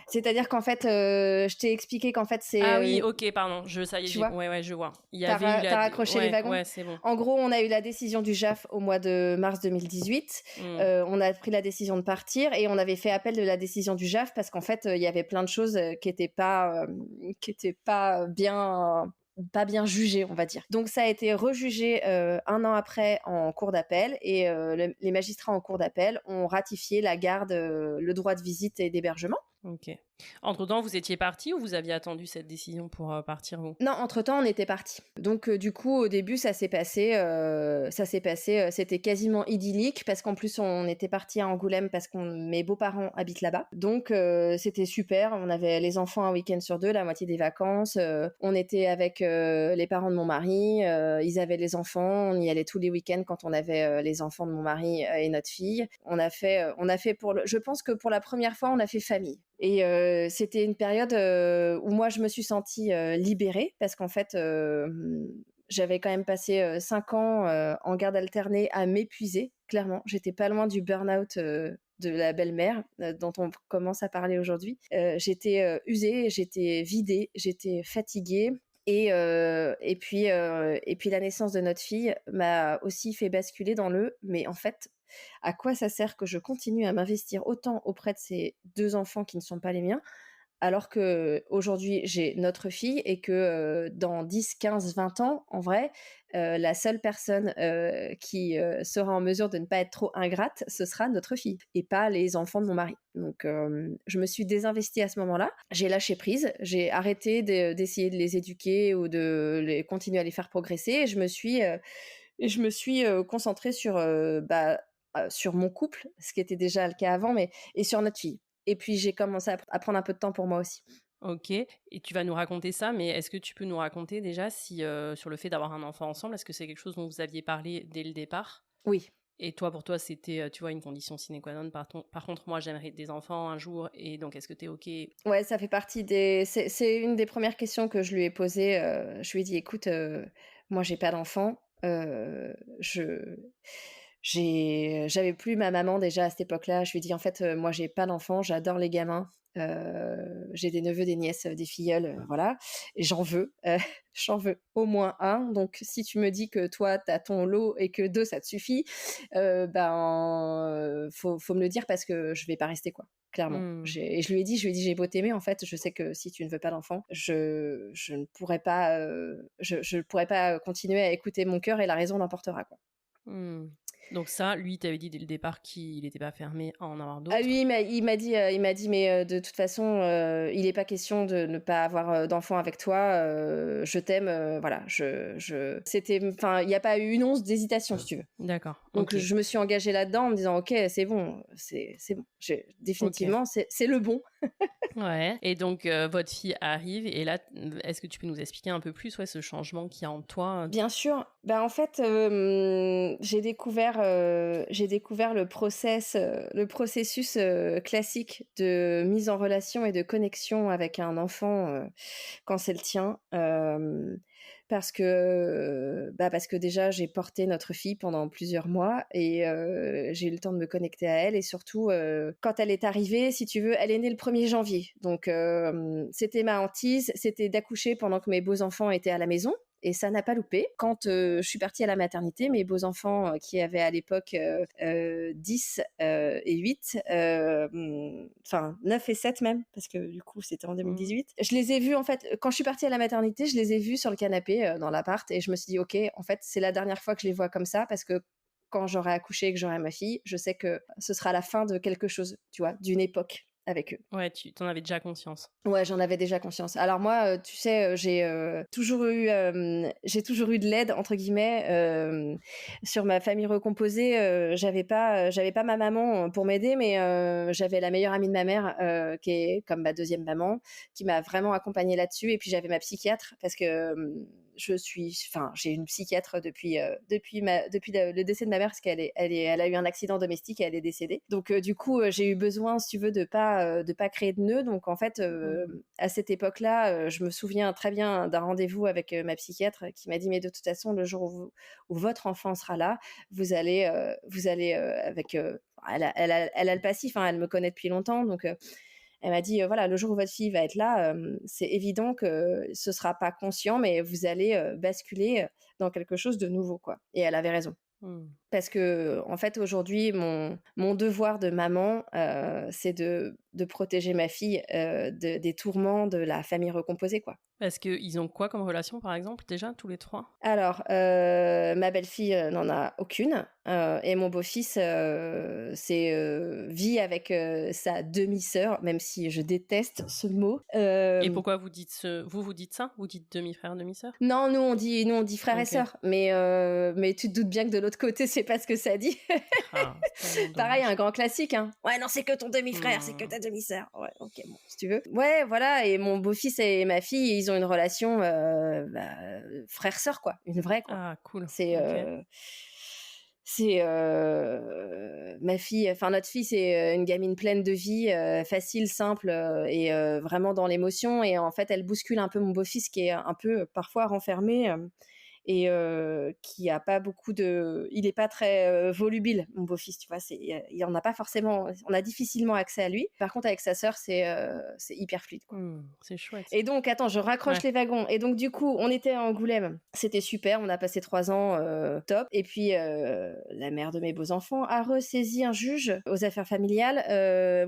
C'est-à-dire qu'en fait, je t'ai expliqué qu'en fait, c'est... Ah oui, OK, pardon. Ça y est, Tu vois ouais, je vois. Il y T'as avait eu t'as raccroché les wagons. Ouais, c'est bon. En gros, on a eu la décision du JAF au mois de mars 2018. On a pris la décision de partir et on avait fait appel de la décision du JAF parce qu'en fait, il y avait plein de choses qui étaient pas bien jugées, on va dire. Donc, ça a été rejugé un an après en cour d'appel et les magistrats en cour d'appel ont ratifié la garde, le droit de visite et d'hébergement. OK. Entre-temps, vous étiez partis ou vous aviez attendu cette décision pour partir, vous? Non, entre-temps, on était partis. Donc, du coup, au début, ça s'est passé, c'était quasiment idyllique parce qu'en plus, on était partis à Angoulême parce que mes beaux-parents habitent là-bas. Donc, c'était super. On avait les enfants un week-end sur 2, la moitié des vacances. On était avec les parents de mon mari. Ils avaient les enfants. On y allait tous les week-ends quand on avait les enfants de mon mari et notre fille. On a fait je pense que pour la première fois, on a fait famille. Et c'était une période où moi je me suis sentie libérée parce qu'en fait j'avais quand même passé 5 ans en garde alternée à m'épuiser, clairement. J'étais pas loin du burn-out de la belle-mère dont on commence à parler aujourd'hui. J'étais usée, j'étais vidée, j'étais fatiguée. Et puis la naissance de notre fille m'a aussi fait basculer dans mais en fait, à quoi ça sert que je continue à m'investir autant auprès de ces 2 enfants qui ne sont pas les miens, alors qu'aujourd'hui j'ai notre fille et que dans 10, 15, 20 ans, en vrai, la seule personne qui sera en mesure de ne pas être trop ingrate, ce sera notre fille et pas les enfants de mon mari. Donc je me suis désinvestie à ce moment-là, j'ai lâché prise, j'ai arrêté d'essayer de les éduquer ou de continuer à les faire progresser et je me suis concentrée sur mon couple, ce qui était déjà le cas avant, et sur notre fille. Et puis, j'ai commencé à prendre un peu de temps pour moi aussi. OK. Et tu vas nous raconter ça, mais est-ce que tu peux nous raconter déjà si, sur le fait d'avoir un enfant ensemble, est-ce que c'est quelque chose dont vous aviez parlé dès le départ? Oui. Et toi, pour toi, c'était, tu vois, une condition sine qua non. Par contre, moi, j'aimerais des enfants un jour, et donc est-ce que t'es OK? Ouais, ça fait partie c'est une des premières questions que je lui ai posées. Je lui ai dit, écoute, moi, j'ai pas d'enfant. J'avais plus ma maman déjà à cette époque-là. Je lui ai dit, en fait, moi, j'ai pas d'enfant, j'adore les gamins. J'ai des neveux, des nièces, des filleuls, voilà. Et j'en veux au moins un. Donc, si tu me dis que toi, t'as ton lot et que 2, ça te suffit, faut me le dire parce que je vais pas rester, quoi. Clairement. Et je lui ai dit, j'ai beau t'aimer, en fait, je sais que si tu ne veux pas d'enfant, je ne pourrais pas, je pourrais pas continuer à écouter mon cœur et la raison l'emportera, quoi. Donc ça, lui, t'avait dit dès le départ qu'il n'était pas fermé à en avoir d'autres. Ah lui, il m'a dit, mais de toute façon, il n'est pas question de ne pas avoir d'enfant avec toi. Je t'aime, voilà. C'était, enfin, il n'y a pas eu une once d'hésitation, si tu veux. D'accord. Donc ok. je me suis engagée là-dedans en me disant, ok, c'est bon, c'est bon. Définitivement, c'est le bon. Ouais. Et donc votre fille arrive et là, est-ce que tu peux nous expliquer un peu plus ce changement qu'il y a en toi? Bien sûr. Ben en fait, j'ai découvert le processus classique de mise en relation et de connexion avec un enfant quand c'est le tien. Parce que déjà j'ai porté notre fille pendant plusieurs mois et j'ai eu le temps de me connecter à elle et surtout quand elle est arrivée, si tu veux, elle est née le 1er janvier. Donc c'était ma hantise, c'était d'accoucher pendant que mes beaux-enfants étaient à la maison. Et ça n'a pas loupé. Quand je suis partie à la maternité, mes beaux-enfants qui avaient à l'époque 10 et 8, enfin 9 et 7 même, parce que du coup c'était en 2018. Je les ai vus en fait, quand je suis partie à la maternité, je les ai vus sur le canapé dans l'appart et je me suis dit ok, en fait c'est la dernière fois que je les vois comme ça parce que quand j'aurai accouché et que j'aurai ma fille, je sais que ce sera la fin de quelque chose, tu vois, d'une époque avec eux. Ouais, tu t'en avais déjà conscience. Ouais, j'en avais déjà conscience. Alors moi, tu sais, j'ai toujours eu de l'aide entre guillemets sur ma famille recomposée. J'avais pas ma maman pour m'aider, mais j'avais la meilleure amie de ma mère qui est comme ma deuxième maman, qui m'a vraiment accompagnée là-dessus. Et puis j'avais ma psychiatre parce que j'ai une psychiatre depuis le décès de ma mère parce qu'elle a eu un accident domestique et elle est décédée. Donc du coup, j'ai eu besoin, si tu veux, de pas créer de nœud. Donc en fait, à cette époque-là, je me souviens très bien d'un rendez-vous avec ma psychiatre qui m'a dit mais de toute façon, le jour où votre enfant sera là, vous allez avec elle a le passif, hein, elle me connaît depuis longtemps, donc elle m'a dit voilà, le jour où votre fille va être là, c'est évident que ce sera pas conscient, mais vous allez basculer dans quelque chose de nouveau, quoi. Et elle avait raison. Parce que en fait aujourd'hui mon devoir de maman c'est de protéger ma fille des tourments de la famille recomposée, quoi. Parce qu'ils ont quoi comme relation, par exemple, déjà, tous les trois? Alors, ma belle-fille n'en a aucune. Et mon beau-fils vit avec sa demi-sœur, même si je déteste ce mot. Et pourquoi vous dites vous dites ça? Vous dites demi-frère, demi-sœur? Non, nous on dit frère et sœur. Mais tu te doutes bien que de l'autre côté, c'est pas ce que ça dit. Pareil, un grand classique, hein. Ouais, non, c'est que ton demi-frère, c'est que ta demi-sœur. Ouais, ok, bon, si tu veux. Ouais, voilà. Et mon beau-fils et ma fille, ils ont une relation frère-sœur, quoi. Une vraie, quoi. Ah, cool. C'est ma fille, enfin notre fille, c'est une gamine pleine de vie, facile, simple et vraiment dans l'émotion. Et en fait, elle bouscule un peu mon beau-fils qui est un peu parfois renfermé. Et qui a pas beaucoup il est pas très volubile, mon beau-fils, tu vois, il en a pas forcément, on a difficilement accès à lui. Par contre avec sa sœur c'est hyper fluide, quoi. C'est chouette. Et donc attends, je raccroche les wagons. Et donc du coup on était à Angoulême, c'était super, on a passé 3 ans top. Et puis la mère de mes beaux enfants a ressaisi un juge aux affaires familiales.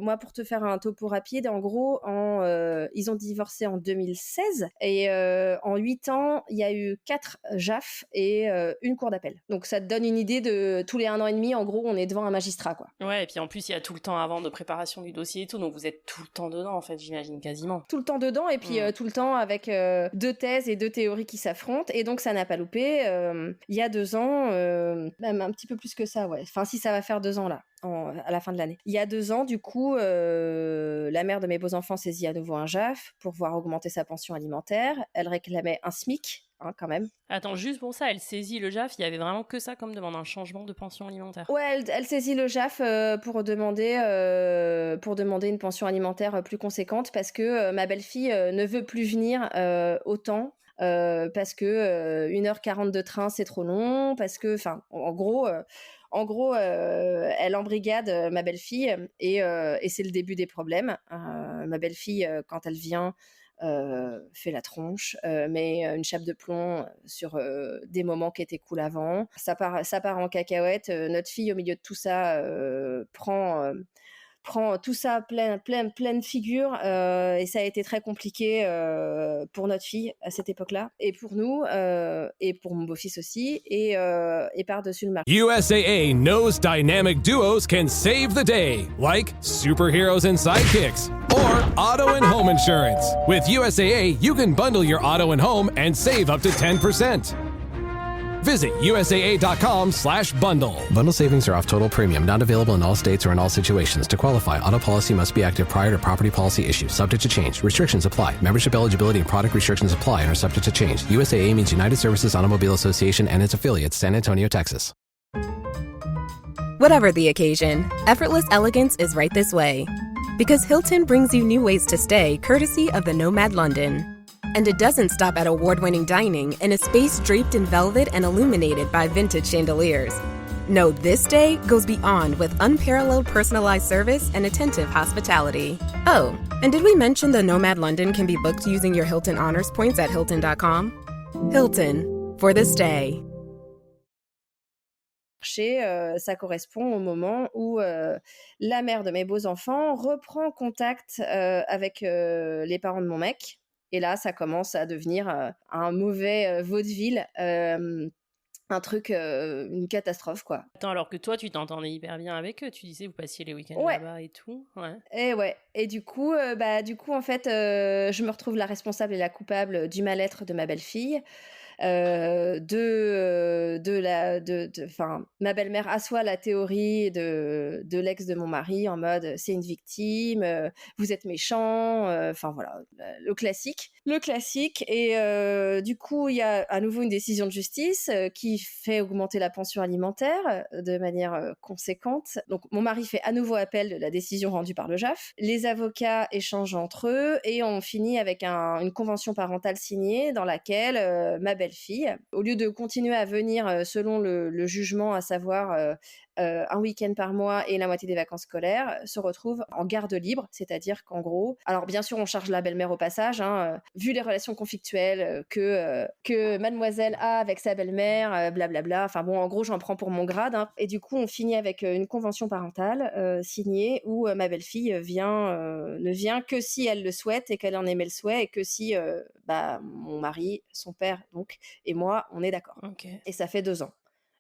Moi, pour te faire un topo rapide, en gros ils ont divorcé en 2016 et en 8 ans il y a eu 4 JAF et une cour d'appel. Donc ça te donne une idée de tous les 1 an et demi, en gros, on est devant un magistrat, quoi. Ouais, et puis en plus, il y a tout le temps avant de préparation du dossier et tout, donc vous êtes tout le temps dedans, en fait, j'imagine, quasiment. Tout le temps dedans, et puis tout le temps avec 2 thèses et 2 théories qui s'affrontent, et donc ça n'a pas loupé. Il y a 2 ans, même un petit peu plus que ça, ouais. Enfin, si ça va faire 2 ans, là. À la fin de l'année. Il y a 2 ans, du coup, la mère de mes beaux-enfants saisit à nouveau un JAF pour voir augmenter sa pension alimentaire. Elle réclamait un SMIC, hein, quand même. Attends, juste pour ça, elle saisit le JAF, il y avait vraiment que ça comme demande, un changement de pension alimentaire. Ouais, elle saisit le JAF pour demander une pension alimentaire plus conséquente parce que ma belle-fille ne veut plus venir autant. Parce que 1h40 de train c'est trop long, parce que enfin en gros elle embrigade ma belle-fille et c'est le début des problèmes. Ma belle-fille quand elle vient fait la tronche, met une chape de plomb sur des moments qui étaient cool avant. Ça part en cacahuète. Notre fille au milieu de tout ça prend prend tout ça pleine figure et ça a été très compliqué pour notre fille à cette époque-là et pour nous et pour mon beau-fils aussi et par-dessus le marché. USAA knows dynamic duos can save the day, like superheroes and sidekicks, or auto and home insurance. With USAA, you can bundle your auto and home and save up to 10%. Visit USAA.com/bundle. Bundle savings are off total premium, not available in all states or in all situations. To qualify, auto policy must be active prior to property policy issue, subject to change. Restrictions apply. Membership eligibility and product restrictions apply and are subject to change. USAA means United Services Automobile Association and its affiliates, San Antonio, Texas. Whatever the occasion, effortless elegance is right this way. Because Hilton brings you new ways to stay courtesy of the Nomad London. And it doesn't stop at award-winning dining in a space draped in velvet and illuminated by vintage chandeliers. No, this day goes beyond with unparalleled personalized service and attentive hospitality. Oh, and did we mention the Nomad London can be booked using your Hilton Honors points at Hilton.com? Hilton, for the stay. Ça correspond au moment où la mère de mes beaux-enfants reprend contact avec les parents de mon mec. Et là, ça commence à devenir un mauvais vaudeville, un truc, une catastrophe, quoi. Attends, alors que toi, tu t'entendais hyper bien avec eux. Tu disais, vous passiez les week-ends Ouais. là-bas et tout. Ouais. Et ouais. Et du coup, en fait, je me retrouve la responsable et la coupable du mal-être de ma belle-fille. Ma belle-mère assoit la théorie de l'ex de mon mari en mode c'est une victime, vous êtes méchant, enfin voilà, le classique. Et du coup, il y a à nouveau une décision de justice qui fait augmenter la pension alimentaire de manière conséquente. Donc mon mari fait à nouveau appel de la décision rendue par le JAF. Les avocats échangent entre eux et on finit avec une convention parentale signée dans laquelle ma belle-fille, au lieu de continuer à venir selon le jugement, à savoir un week-end par mois et la moitié des vacances scolaires, se retrouve en garde libre, c'est-à-dire qu'en gros, alors bien sûr on charge la belle-mère au passage, vu les relations conflictuelles que mademoiselle a avec sa belle-mère, blablabla, enfin bon, en gros j'en prends pour mon grade, et du coup on finit avec une convention parentale signée où ma belle-fille ne vient que si elle le souhaite et qu'elle en émet le souhait et que si mon mari, son père donc, et moi, on est d'accord. Okay. Et ça fait 2 ans.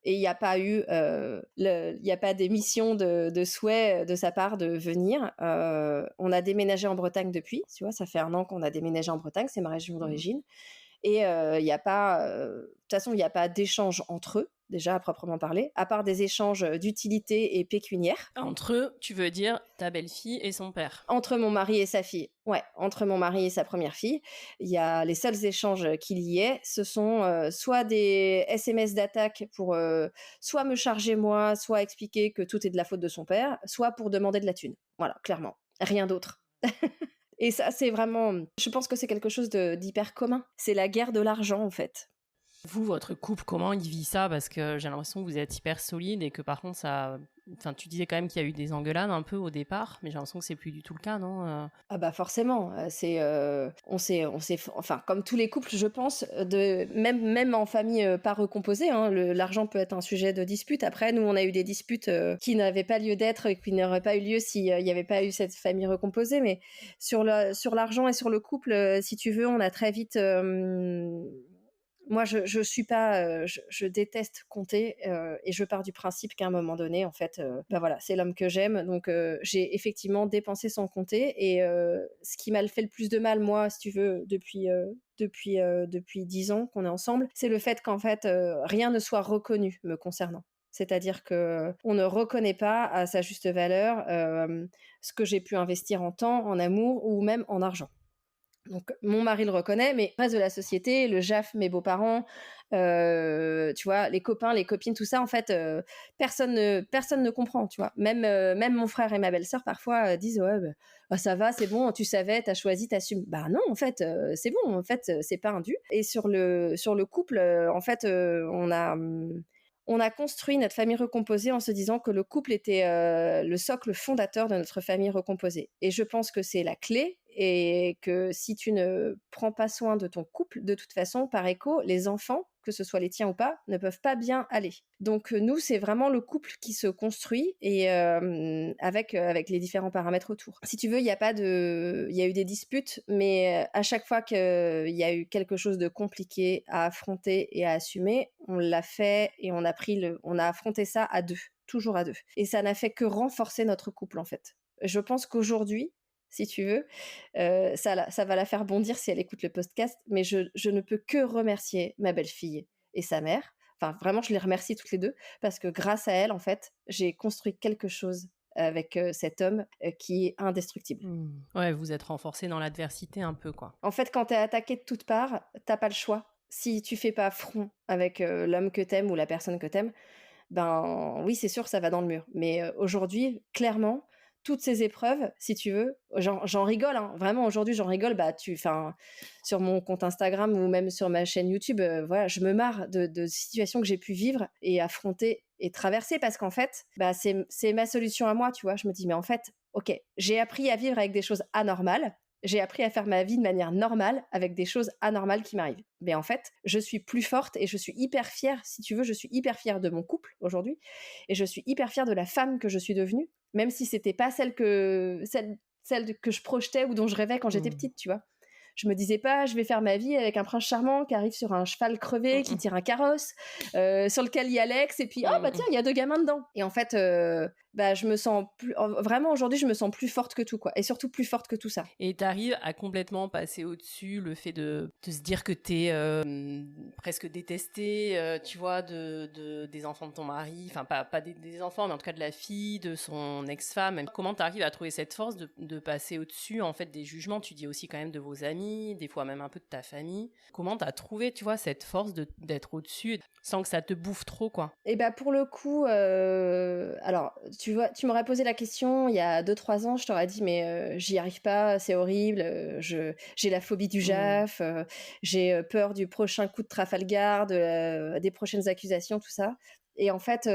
Et il n'y a pas eu, il n'y a pas d'émission de souhait de sa part de venir. On a déménagé en Bretagne depuis, tu vois, ça fait 1 an qu'on a déménagé en Bretagne, c'est ma région d'origine. Et il n'y a pas, de toute façon, il n'y a pas d'échange entre eux, déjà à proprement parler, à part des échanges d'utilité et pécuniaires. Entre eux, tu veux dire ta belle-fille et son père? Entre mon mari et sa fille, ouais, entre mon mari et sa première fille. Il y a les seuls échanges qu'il y ait, ce sont soit des SMS d'attaque pour soit me charger moi, soit expliquer que tout est de la faute de son père, soit pour demander de la thune. Voilà, clairement, rien d'autre. Et ça, c'est vraiment... Je pense que c'est quelque chose d'hyper commun. C'est la guerre de l'argent, en fait. Vous, votre couple, comment il vit ça? Parce que j'ai l'impression que vous êtes hyper solide et que par contre, ça... Enfin, tu disais quand même qu'il y a eu des engueulades un peu au départ, mais j'ai l'impression que c'est plus du tout le cas, non? Ah bah forcément, on s'est, enfin comme tous les couples, je pense, même en famille pas recomposée, l'argent peut être un sujet de dispute. Après, nous, on a eu des disputes qui n'avaient pas lieu d'être et qui n'auraient pas eu lieu s'il n'y avait pas eu cette famille recomposée. Mais sur l'argent et sur le couple, si tu veux, on a très vite... Moi, je suis pas, je déteste compter et je pars du principe qu'à un moment donné, en fait, voilà, c'est l'homme que j'aime. Donc, j'ai effectivement dépensé sans compter. Et ce qui m'a fait le plus de mal, moi, si tu veux, depuis 10 ans qu'on est ensemble, c'est le fait qu'en fait, rien ne soit reconnu me concernant. C'est-à-dire qu'on ne reconnaît pas à sa juste valeur ce que j'ai pu investir en temps, en amour ou même en argent. Donc, mon mari le reconnaît, mais le reste de la société, le JAF, mes beaux-parents, tu vois, les copains, les copines, tout ça, en fait, personne ne comprend, tu vois. Même mon frère et ma belle-sœur, parfois, disent « Ouais, ça va, c'est bon, tu savais, t'as choisi, t'assumes. » Bah non, en fait, c'est bon, en fait, c'est pas un dû. Et sur le couple, en fait, on a construit notre famille recomposée en se disant que le couple était le socle fondateur de notre famille recomposée. Et je pense que c'est la clé et que si tu ne prends pas soin de ton couple, de toute façon, par écho, les enfants, que ce soit les tiens ou pas, ne peuvent pas bien aller. Donc nous, c'est vraiment le couple qui se construit et avec les différents paramètres autour. Si tu veux, il y a eu des disputes, mais à chaque fois qu'il y a eu quelque chose de compliqué à affronter et à assumer, on l'a fait et on a affronté ça à deux, toujours à deux. Et ça n'a fait que renforcer notre couple en fait. Je pense qu'aujourd'hui, si tu veux, ça va la faire bondir si elle écoute le podcast, mais je ne peux que remercier ma belle-fille et sa mère. Enfin, vraiment, je les remercie toutes les deux, parce que grâce à elle, en fait, j'ai construit quelque chose avec cet homme qui est indestructible. Ouais, vous êtes renforcés dans l'adversité un peu, quoi. En fait, quand t'es attaqué de toutes parts, t'as pas le choix. Si tu fais pas front avec l'homme que t'aimes ou la personne que t'aimes, ben oui, c'est sûr, ça va dans le mur. Mais aujourd'hui, clairement, toutes ces épreuves, si tu veux, j'en rigole, hein. Vraiment, aujourd'hui, j'en rigole. Sur mon compte Instagram ou même sur ma chaîne YouTube, voilà, je me marre de situations que j'ai pu vivre et affronter et traverser, parce qu'en fait, c'est ma solution à moi, tu vois. Je me dis, mais en fait, ok, j'ai appris à vivre avec des choses anormales. J'ai appris à faire ma vie de manière normale avec des choses anormales qui m'arrivent. Mais en fait, je suis plus forte et je suis hyper fière, si tu veux, je suis hyper fière de mon couple aujourd'hui et je suis hyper fière de la femme que je suis devenue, même si c'était pas celle que je projetais ou dont je rêvais quand j'étais petite, tu vois. Je me disais pas, je vais faire ma vie avec un prince charmant qui arrive sur un cheval crevé, qui tire un carrosse, sur lequel il y a Alex, et puis tiens, il y a 2 gamins dedans. Et en fait, je me sens vraiment aujourd'hui, je me sens plus forte que tout, quoi, et surtout plus forte que tout ça. Et t'arrives à complètement passer au-dessus le fait de se dire que t'es presque détestée, tu vois, des enfants de ton mari, enfin pas des enfants, mais en tout cas de la fille, de son ex-femme. Comment t'arrives à trouver cette force de passer au-dessus, en fait, des jugements? Tu dis aussi quand même de vos amis, des fois même un peu de ta famille. Comment t'as trouvé, tu vois, cette force d'être au-dessus sans que ça te bouffe trop, quoi? Et pour le coup, alors tu vois, tu m'aurais posé la question il y a 2-3 ans, je t'aurais dit mais j'y arrive pas, c'est horrible, j'ai la phobie du JAF, j'ai peur du prochain coup de Trafalgar, des prochaines accusations, tout ça. Et en fait,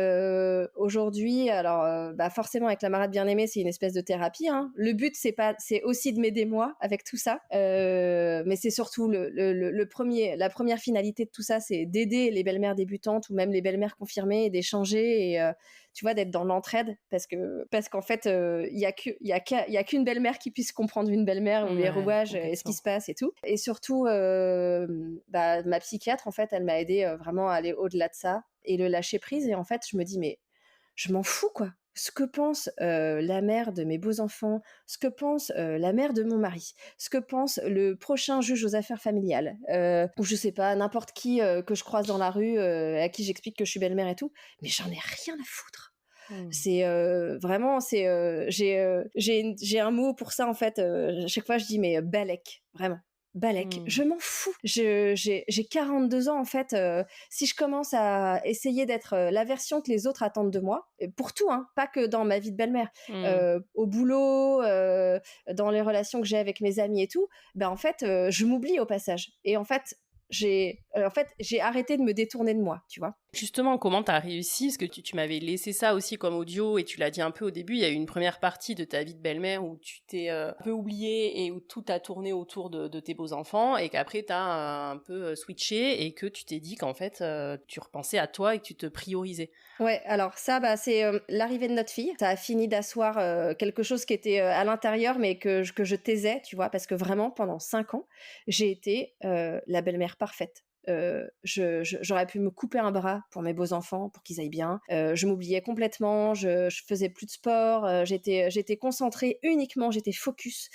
aujourd'hui, alors forcément avec la marade bien-aimée, c'est une espèce de thérapie, hein. Le but, c'est aussi de m'aider moi avec tout ça, mais c'est surtout la première finalité de tout ça, c'est d'aider les belles-mères débutantes ou même les belles-mères confirmées et d'échanger et tu vois, d'être dans l'entraide, parce qu'en fait, il y a qu'une belle-mère qui puisse comprendre une belle-mère ou les rouages et ce qui se passe et tout. Et surtout, ma psychiatre, en fait, elle m'a aidée vraiment à aller au-delà de ça et le lâcher prise. Et en fait, je me dis, mais je m'en fous, quoi. Ce que pense la mère de mes beaux-enfants, ce que pense la mère de mon mari, ce que pense le prochain juge aux affaires familiales, ou je sais pas, n'importe qui que je croise dans la rue, à qui j'explique que je suis belle-mère et tout, mais j'en ai rien à foutre. C'est vraiment, j'ai un mot pour ça, en fait. Chaque fois, je dis, mais balèque, vraiment. Balèque, je m'en fous. J'ai 42 ans, en fait. Si je commence à essayer d'être la version que les autres attendent de moi, pour tout, hein, pas que dans ma vie de belle-mère, au boulot, dans les relations que j'ai avec mes amis et tout, en fait, je m'oublie au passage. Et en fait, j'ai arrêté de me détourner de moi, tu vois. Justement, comment t'as réussi? Parce que tu m'avais laissé ça aussi comme audio et tu l'as dit un peu au début, il y a eu une première partie de ta vie de belle-mère où tu t'es un peu oubliée et où tout a tourné autour de tes beaux-enfants et qu'après t'as un peu switché et que tu t'es dit qu'en fait tu repensais à toi et que tu te priorisais. Ouais, alors ça, c'est l'arrivée de notre fille. Ça a fini d'asseoir quelque chose qui était à l'intérieur mais que je taisais, tu vois, parce que vraiment pendant 5 ans, j'ai été la belle-mère parfaite. J'aurais pu me couper un bras pour mes beaux enfants, pour qu'ils aillent bien. Je m'oubliais complètement, je faisais plus de sport, j'étais concentrée uniquement, j'étais focus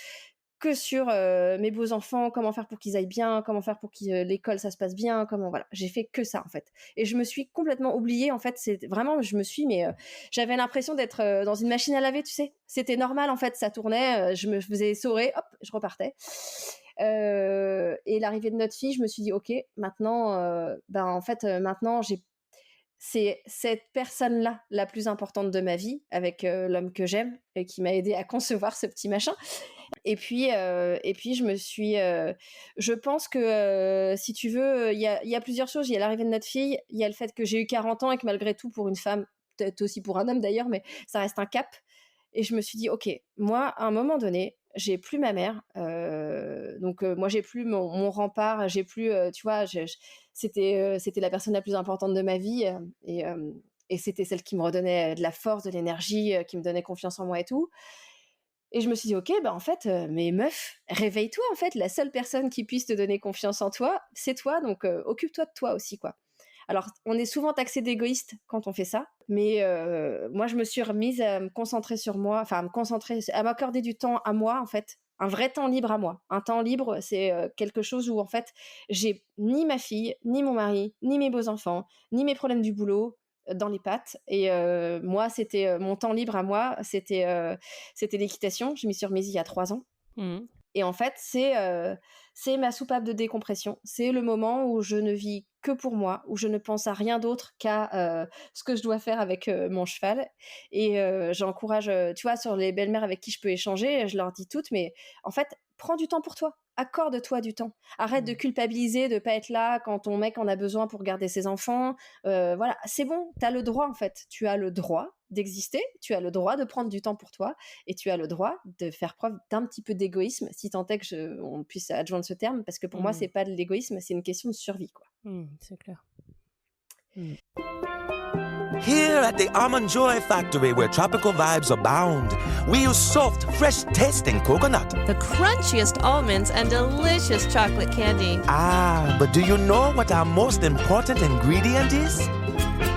que sur mes beaux enfants, comment faire pour qu'ils aillent bien, comment faire pour que l'école ça se passe bien, voilà, j'ai fait que ça en fait. Et je me suis complètement oubliée en fait, c'est vraiment j'avais l'impression d'être dans une machine à laver, tu sais. C'était normal en fait, ça tournait, je me faisais essorer, hop, je repartais. Et l'arrivée de notre fille, je me suis dit ok, maintenant maintenant c'est cette personne-là la plus importante de ma vie, avec l'homme que j'aime et qui m'a aidé à concevoir ce petit machin. Et puis je me suis je pense que si tu veux, il y a plusieurs choses. Il y a l'arrivée de notre fille, il y a le fait que j'ai eu 40 ans et que malgré tout, pour une femme, peut-être aussi pour un homme d'ailleurs, mais ça reste un cap. Et je me suis dit ok, moi à un moment donné, j'ai plus ma mère. Donc moi, j'ai plus mon rempart. J'ai plus, tu vois, c'était la personne la plus importante de ma vie. Et c'était celle qui me redonnait de la force, de l'énergie, qui me donnait confiance en moi et tout. Et je me suis dit: «OK, bah, en fait, mais meuf, réveille-toi, en fait, la seule personne qui puisse te donner confiance en toi, c'est toi, donc occupe-toi de toi aussi, quoi». Alors, on est souvent taxé d'égoïste quand on fait ça, mais moi, je me suis remise à me concentrer sur moi, enfin, à m'accorder du temps à moi, en fait, un vrai temps libre à moi. Un temps libre, c'est, quelque chose où, en fait, j'ai ni ma fille, ni mon mari, ni mes beaux-enfants, ni mes problèmes du boulot, dans les pattes. Et moi, c'était, mon temps libre à moi, c'était l'équitation. Je m'y suis remise il y a 3 ans. Mmh. Et en fait, c'est ma soupape de décompression. C'est le moment où je ne vis que pour moi, où je ne pense à rien d'autre qu'à ce que je dois faire avec mon cheval. Et j'encourage, tu vois, sur les belles-mères avec qui je peux échanger, je leur dis toutes, mais en fait, prends du temps pour toi. Accorde-toi du temps. Arrête de culpabiliser, de pas être là quand ton mec en a besoin pour garder ses enfants. Voilà, c'est bon, tu as le droit en fait. Tu as le droit d'exister, tu as le droit de prendre du temps pour toi et tu as le droit de faire preuve d'un petit peu d'égoïsme, si tant est que on puisse adjoindre ce terme, parce que pour moi, c'est pas de l'égoïsme, c'est une question de survie, quoi. C'est clair. Here at the Almond Joy Factory, where tropical vibes abound, we use soft, fresh-tasting coconut. The crunchiest almonds and delicious chocolate candy. Ah, but do you know what our most important ingredient is?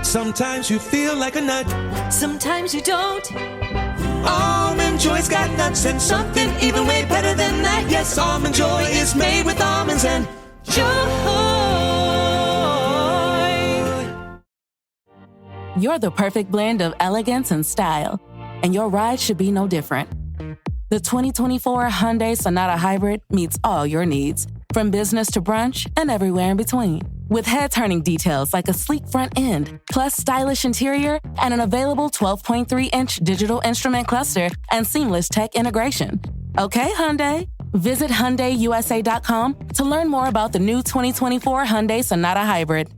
Sometimes you feel like a nut. Sometimes you don't. Almond Joy's got nuts and something even way better than that. Yes, Almond Joy is made with almonds and joy. You're the perfect blend of elegance and style, and your ride should be no different. The 2024 Hyundai Sonata Hybrid meets all your needs, from business to brunch and everywhere in between. With head-turning details like a sleek front end, plus stylish interior, and an available 12.3-inch digital instrument cluster and seamless tech integration. Okay, Hyundai. Visit HyundaiUSA.com to learn more about the new 2024 Hyundai Sonata Hybrid.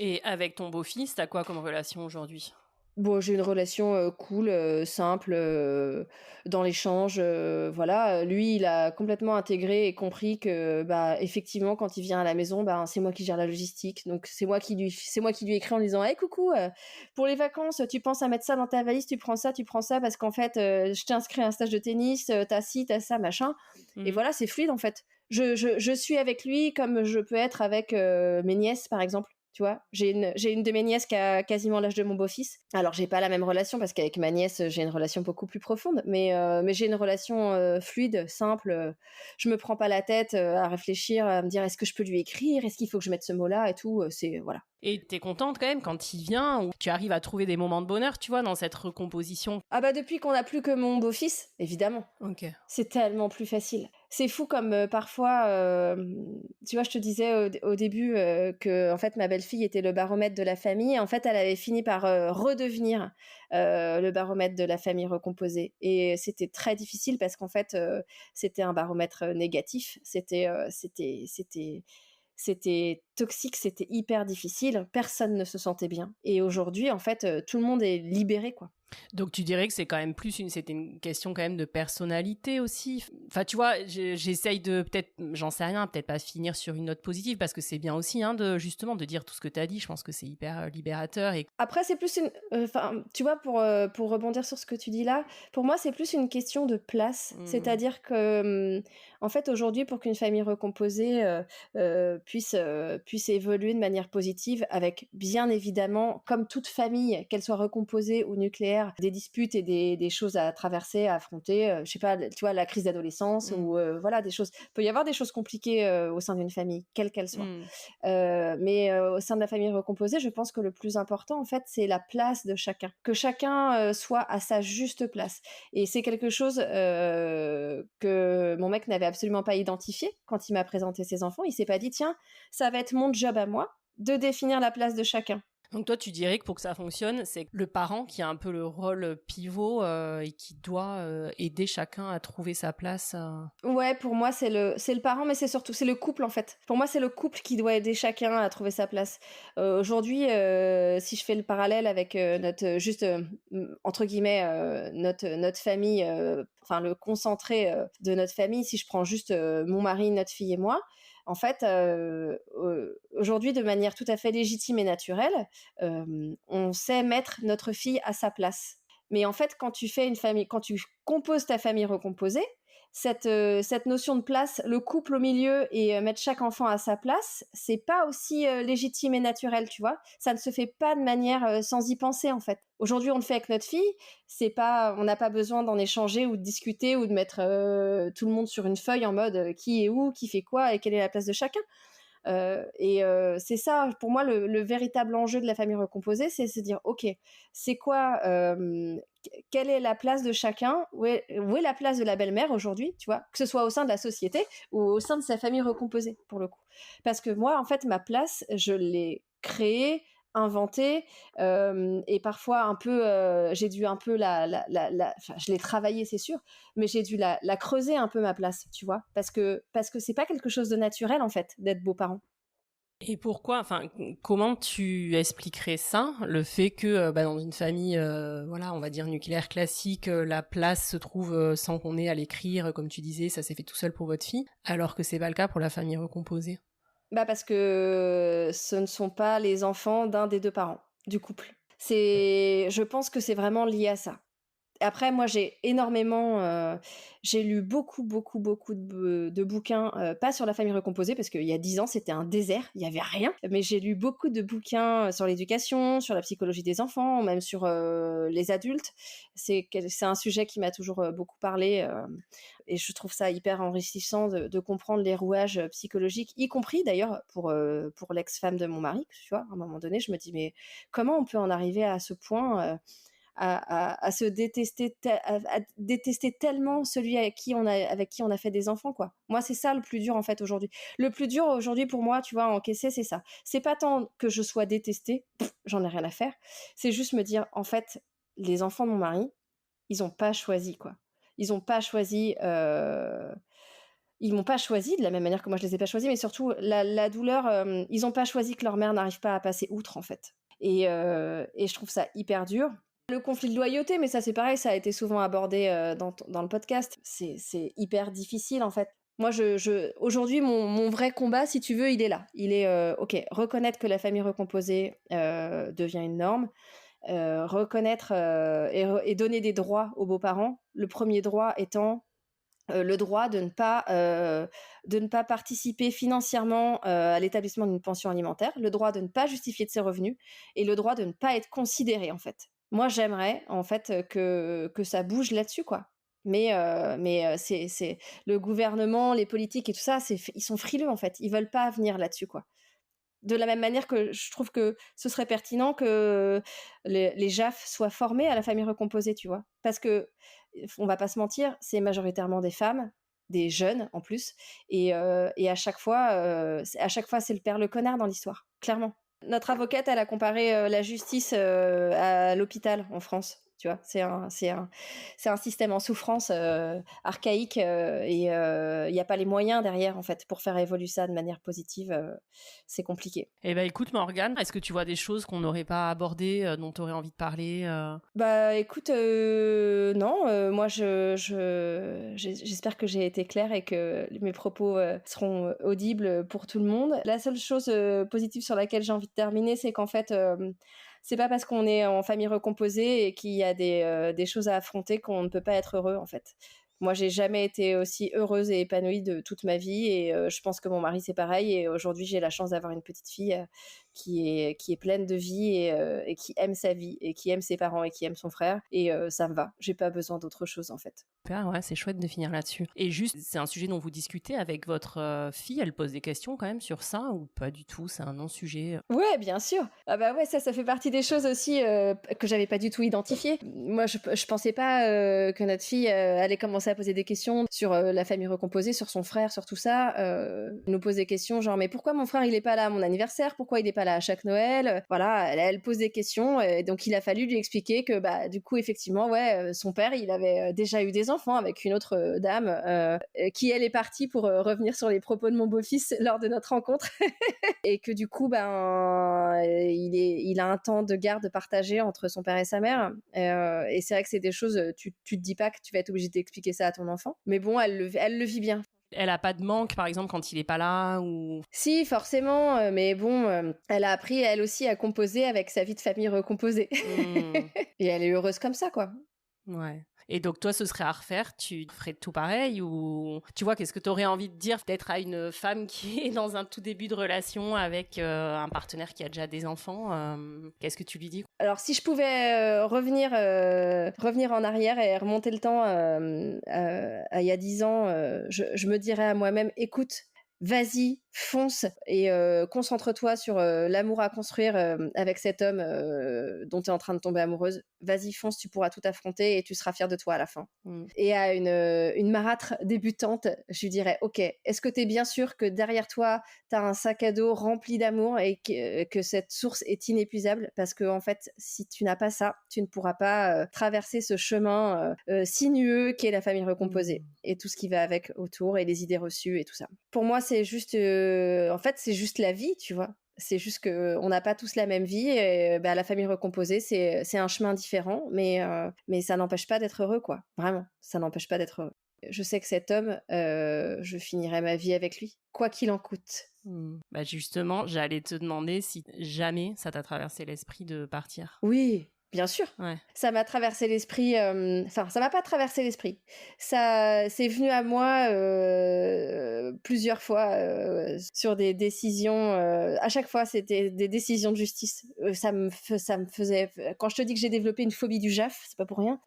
Et avec ton beau-fils, t'as quoi comme relation aujourd'hui? Bon, j'ai une relation cool, simple, dans l'échange. Voilà, lui, il a complètement intégré et compris que, bah, effectivement, quand il vient à la maison, ben, c'est moi qui gère la logistique. Donc, c'est moi qui lui écris en lui disant: «Hey, coucou, pour les vacances, tu penses à mettre ça dans ta valise, tu prends ça, parce qu'en fait, je t'ai inscrit à un stage de tennis, t'as ci, t'as ça, machin». Et voilà, c'est fluide en fait. Je suis avec lui comme je peux être avec mes nièces, par exemple. Tu vois, j'ai une de mes nièces qui a quasiment l'âge de mon beau-fils. Alors, j'ai pas la même relation parce qu'avec ma nièce, j'ai une relation beaucoup plus profonde, mais j'ai une relation fluide, simple. Je me prends pas la tête à réfléchir, à me dire est-ce que je peux lui écrire, est-ce qu'il faut que je mette ce mot-là et tout. C'est voilà. Et t'es contente quand même quand il vient, ou tu arrives à trouver des moments de bonheur, tu vois, dans cette recomposition? Ah bah depuis qu'on n'a plus que mon beau-fils, évidemment. Ok. C'est tellement plus facile. C'est fou comme parfois, tu vois, je te disais au début que en fait ma belle-fille était le baromètre de la famille. En fait, elle avait fini par redevenir le baromètre de la famille recomposée. Et c'était très difficile parce qu'en fait, c'était un baromètre négatif. C'était toxique, c'était hyper difficile. Personne ne se sentait bien. Et aujourd'hui, en fait, tout le monde est libéré, quoi. Donc tu dirais que c'est quand même c'était une question quand même de personnalité aussi. Enfin tu vois, j'essaye de peut-être, j'en sais rien, peut-être pas finir sur une note positive parce que c'est bien aussi de justement de dire tout ce que tu as dit. Je pense que c'est hyper libérateur. Et après c'est plus tu vois, pour rebondir sur ce que tu dis là, pour moi c'est plus une question de place. C'est-à-dire que en fait aujourd'hui, pour qu'une famille recomposée puisse évoluer de manière positive, avec bien évidemment, comme toute famille, qu'elle soit recomposée ou nucléaire, des disputes et des choses à traverser, à affronter, je sais pas, tu vois, la crise d'adolescence ou voilà, des choses. Il peut y avoir des choses compliquées au sein d'une famille, quelle qu'elle soit. Mais au sein de la famille recomposée, je pense que le plus important, en fait, c'est la place de chacun. Que chacun soit à sa juste place. Et c'est quelque chose que mon mec n'avait absolument pas identifié quand il m'a présenté ses enfants. Il s'est pas dit, tiens, ça va être mon job à moi de définir la place de chacun. Donc toi, tu dirais que pour que ça fonctionne, c'est le parent qui a un peu le rôle pivot et qui doit aider chacun à trouver sa place. Ouais, pour moi, c'est le parent, mais c'est le couple, en fait. Pour moi, c'est le couple qui doit aider chacun à trouver sa place. Aujourd'hui, si je fais le parallèle avec entre guillemets, notre famille, enfin, le concentré de notre famille, si je prends juste mon mari, notre fille et moi, en fait, aujourd'hui, de manière tout à fait légitime et naturelle, on sait mettre notre fille à sa place. Mais en fait, quand tu fais une famille, quand tu composes ta famille recomposée, cette notion de place, le couple au milieu et mettre chaque enfant à sa place, c'est pas aussi légitime et naturel, tu vois. Ça ne se fait pas de manière sans y penser, en fait. Aujourd'hui, on le fait avec notre fille. On n'a pas besoin d'en échanger ou de discuter ou de mettre tout le monde sur une feuille en mode qui est où, qui fait quoi et quelle est la place de chacun. C'est ça, pour moi, le véritable enjeu de la famille recomposée, c'est se dire, ok, c'est quoi, quelle est la place de chacun, où est la place de la belle-mère aujourd'hui, tu vois, que ce soit au sein de la société ou au sein de sa famille recomposée, pour le coup. Parce que moi, en fait, ma place, je l'ai créée, inventée, et parfois un peu, j'ai dû un peu enfin, je l'ai travaillée, c'est sûr, mais j'ai dû la creuser un peu ma place, tu vois, parce que c'est pas quelque chose de naturel, en fait, d'être beau-parent. Et pourquoi, enfin, comment tu expliquerais ça, le fait que dans une famille, voilà, on va dire nucléaire classique, la place se trouve sans qu'on ait à l'écrire, comme tu disais, ça s'est fait tout seul pour votre fille, alors que c'est pas le cas pour la famille recomposée? Parce que ce ne sont pas les enfants d'un des deux parents du couple. Je pense que c'est vraiment lié à ça. Après, moi, j'ai lu beaucoup de bouquins, pas sur la famille recomposée, parce qu'il y a 10 ans, c'était un désert, il y avait rien. Mais j'ai lu beaucoup de bouquins sur l'éducation, sur la psychologie des enfants, même sur les adultes. C'est un sujet qui m'a toujours beaucoup parlé, et je trouve ça hyper enrichissant de comprendre les rouages psychologiques, y compris d'ailleurs pour l'ex-femme de mon mari. Tu vois, à un moment donné, je me dis, mais comment on peut en arriver à ce point à se détester, à détester tellement celui avec qui on a fait des enfants, quoi. Moi, c'est ça le plus dur, en fait, aujourd'hui. Le plus dur aujourd'hui pour moi, tu vois, à encaisser, c'est ça. C'est pas tant que je sois détestée, j'en ai rien à faire. C'est juste me dire, en fait, les enfants de mon mari, ils ont pas choisi, quoi. Ils ont pas choisi, ils m'ont pas choisi de la même manière que moi je les ai pas choisis, mais surtout la douleur, ils ont pas choisi que leur mère n'arrive pas à passer outre, en fait. Et je trouve ça hyper dur. Le conflit de loyauté, mais ça c'est pareil, ça a été souvent abordé dans le podcast. C'est hyper difficile, en fait. Moi, aujourd'hui, mon vrai combat, si tu veux, il est là. Il est, ok, reconnaître que la famille recomposée devient une norme, reconnaître et donner des droits aux beaux-parents. Le premier droit étant le droit de ne pas participer financièrement à l'établissement d'une pension alimentaire, le droit de ne pas justifier de ses revenus et le droit de ne pas être considéré, en fait. Moi, j'aimerais, en fait, que ça bouge là-dessus, quoi. Mais c'est le gouvernement, les politiques et tout ça, ils sont frileux, en fait. Ils veulent pas venir là-dessus, quoi. De la même manière que je trouve que ce serait pertinent que les JAF soient formés à la famille recomposée, tu vois. Parce que, on va pas se mentir, c'est majoritairement des femmes, des jeunes en plus, et à chaque fois, c'est le père le connard dans l'histoire, clairement. Notre avocate, elle a comparé la justice à l'hôpital en France. Tu vois, c'est un système en souffrance archaïque et il n'y a pas les moyens derrière, en fait, pour faire évoluer ça de manière positive. C'est compliqué. Eh ben, écoute, Morgane, est-ce que tu vois des choses qu'on n'aurait pas abordées, dont tu aurais envie de parler Écoute, non, moi, j'espère que j'ai été claire et que mes propos seront audibles pour tout le monde. La seule chose positive sur laquelle j'ai envie de terminer, c'est qu'en fait, c'est pas parce qu'on est en famille recomposée et qu'il y a des choses à affronter qu'on ne peut pas être heureux, en fait. Moi, j'ai jamais été aussi heureuse et épanouie de toute ma vie et je pense que mon mari, c'est pareil. Et aujourd'hui, j'ai la chance d'avoir une petite fille qui est pleine de vie et qui aime sa vie et qui aime ses parents et qui aime son frère. Et ça me va. J'ai pas besoin d'autre chose, en fait. Ouais, c'est chouette de finir là-dessus. Et juste, c'est un sujet dont vous discutez avec votre fille. Elle pose des questions quand même sur ça ou pas du tout? C'est un non-sujet? Ouais, bien sûr. Ah bah ouais, ça fait partie des choses aussi que j'avais pas du tout identifiées. Moi, je pensais pas que notre fille allait commencer à poser des questions sur la famille recomposée, sur son frère, sur tout ça. Nous pose des questions genre, mais pourquoi mon frère il est pas là à mon anniversaire? Pourquoi il est pas pas là à chaque Noël. Voilà, elle pose des questions. Et donc, il a fallu lui expliquer que, du coup, effectivement, son père, il avait déjà eu des enfants avec une autre dame qui, elle, est partie pour revenir sur les propos de mon beau-fils lors de notre rencontre. Et que du coup, il a un temps de garde partagé entre son père et sa mère. Et c'est vrai que c'est des choses, tu te dis pas que tu vas être obligé d'expliquer ça à ton enfant. Mais bon, elle le vit bien. Elle a pas de manque, par exemple, quand il est pas là ou... Si, forcément, mais bon, elle a appris, elle aussi, à composer avec sa vie de famille recomposée. Et elle est heureuse comme ça, quoi. Ouais. Et donc, toi, ce serait à refaire, tu ferais tout pareil ou... Tu vois, qu'est-ce que tu aurais envie de dire peut-être à une femme qui est dans un tout début de relation avec un partenaire qui a déjà des enfants qu'est-ce que tu lui dis? Alors, si je pouvais revenir en arrière et remonter le temps à il y a 10 ans, je me dirais à moi-même, écoute, vas-y, fonce et concentre-toi sur l'amour à construire avec cet homme dont tu es en train de tomber amoureuse. Vas-y, fonce, tu pourras tout affronter et tu seras fière de toi à la fin. Et à une marâtre débutante, je lui dirais, ok, est-ce que tu es bien sûr que derrière toi, tu as un sac à dos rempli d'amour et que cette source est inépuisable? Parce que en fait, si tu n'as pas ça, tu ne pourras pas traverser ce chemin sinueux qu'est la famille recomposée et tout ce qui va avec autour et les idées reçues et tout ça. Pour moi, c'est juste... en fait, c'est juste la vie, tu vois. C'est juste qu'on n'a pas tous la même vie. Et la famille recomposée, c'est un chemin différent, mais ça n'empêche pas d'être heureux, quoi. Vraiment, ça n'empêche pas d'être heureux. Je sais que cet homme, je finirai ma vie avec lui, quoi qu'il en coûte. Justement, j'allais te demander si jamais ça t'a traversé l'esprit de partir. Oui, bien sûr. Ouais. Ça m'a traversé l'esprit... ça m'a pas traversé l'esprit. Ça, c'est venu à moi plusieurs fois sur des décisions... à chaque fois, c'était des décisions de justice. Ça me faisait... Quand je te dis que j'ai développé une phobie du JAF, c'est pas pour rien.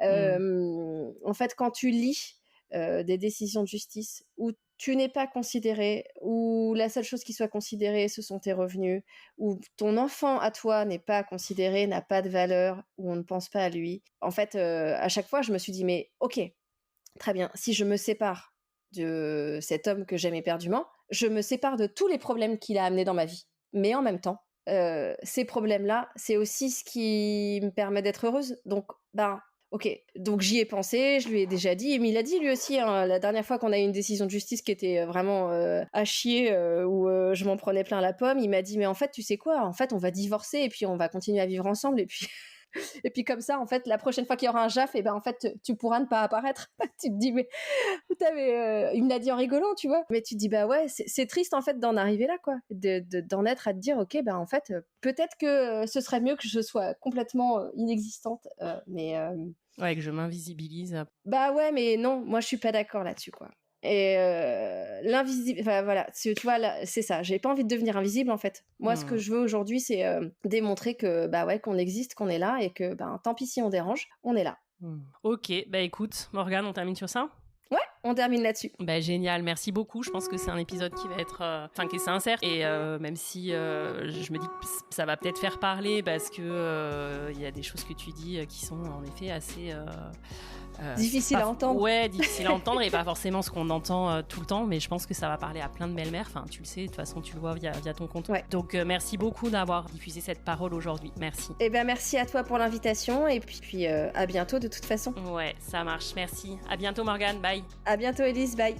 En fait, quand tu lis des décisions de justice où tu n'es pas considéré, où la seule chose qui soit considérée, ce sont tes revenus, où ton enfant à toi n'est pas considéré, n'a pas de valeur, où on ne pense pas à lui. En fait, à chaque fois, je me suis dit, mais ok, très bien, si je me sépare de cet homme que j'aime éperdument, je me sépare de tous les problèmes qu'il a amenés dans ma vie. Mais en même temps, ces problèmes-là, c'est aussi ce qui me permet d'être heureuse. Donc, ok, donc j'y ai pensé, je lui ai déjà dit, mais il a dit lui aussi, la dernière fois qu'on a eu une décision de justice qui était vraiment à chier, où je m'en prenais plein la pomme, il m'a dit, mais en fait, tu sais quoi, en fait, on va divorcer et puis on va continuer à vivre ensemble et puis... Et puis comme ça, en fait, la prochaine fois qu'il y aura un JAF, en fait, tu pourras ne pas apparaître. Tu te dis, mais il me l'a dit en rigolant, tu vois. Mais tu te dis, ouais, c'est triste en fait d'en arriver là, quoi. D'en être à te dire, ok, en fait, peut-être que ce serait mieux que je sois complètement inexistante, mais... Ouais, que je m'invisibilise. Ouais, mais non, moi je suis pas d'accord là-dessus, quoi. Et l'invisible, voilà, tu vois, là, c'est ça, j'ai pas envie de devenir invisible en fait. Moi, ce que je veux aujourd'hui, c'est démontrer que, qu'on existe, qu'on est là et que, tant pis si on dérange, on est là. Ok, écoute, Morgane, on termine sur ça ? Ouais, on termine là-dessus. Génial, merci beaucoup. Je pense que c'est un épisode qui va être, qui est sincère. Et même si je me dis que ça va peut-être faire parler parce que il y a des choses que tu dis qui sont en effet assez difficile à entendre. Ouais, difficile à entendre et pas forcément ce qu'on entend tout le temps. Mais je pense que ça va parler à plein de belles-mères. Enfin, tu le sais, de toute façon, tu le vois via ton compte. Ouais. Donc merci beaucoup d'avoir diffusé cette parole aujourd'hui. Merci. Merci à toi pour l'invitation et puis à bientôt de toute façon. Ouais, ça marche. Merci. À bientôt Morgane. Bye. À bientôt Elise. Bye.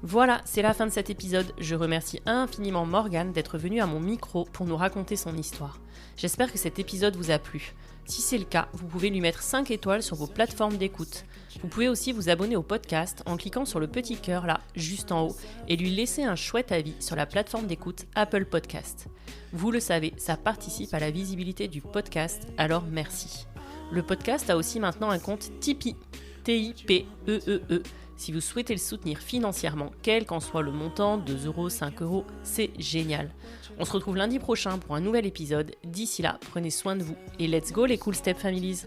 Voilà, c'est la fin de cet épisode. Je remercie infiniment Morgane d'être venue à mon micro pour nous raconter son histoire. J'espère que cet épisode vous a plu. Si c'est le cas, vous pouvez lui mettre 5 étoiles sur vos plateformes d'écoute. Vous pouvez aussi vous abonner au podcast en cliquant sur le petit cœur là, juste en haut, et lui laisser un chouette avis sur la plateforme d'écoute Apple Podcast. Vous le savez, ça participe à la visibilité du podcast, alors merci. Le podcast a aussi maintenant un compte Tipeee, T-I-P-E-E-E. Si vous souhaitez le soutenir financièrement, quel qu'en soit le montant, 2 €, 5 €, c'est génial. On se retrouve lundi prochain pour un nouvel épisode. D'ici là, prenez soin de vous et let's go les Cool Step Families.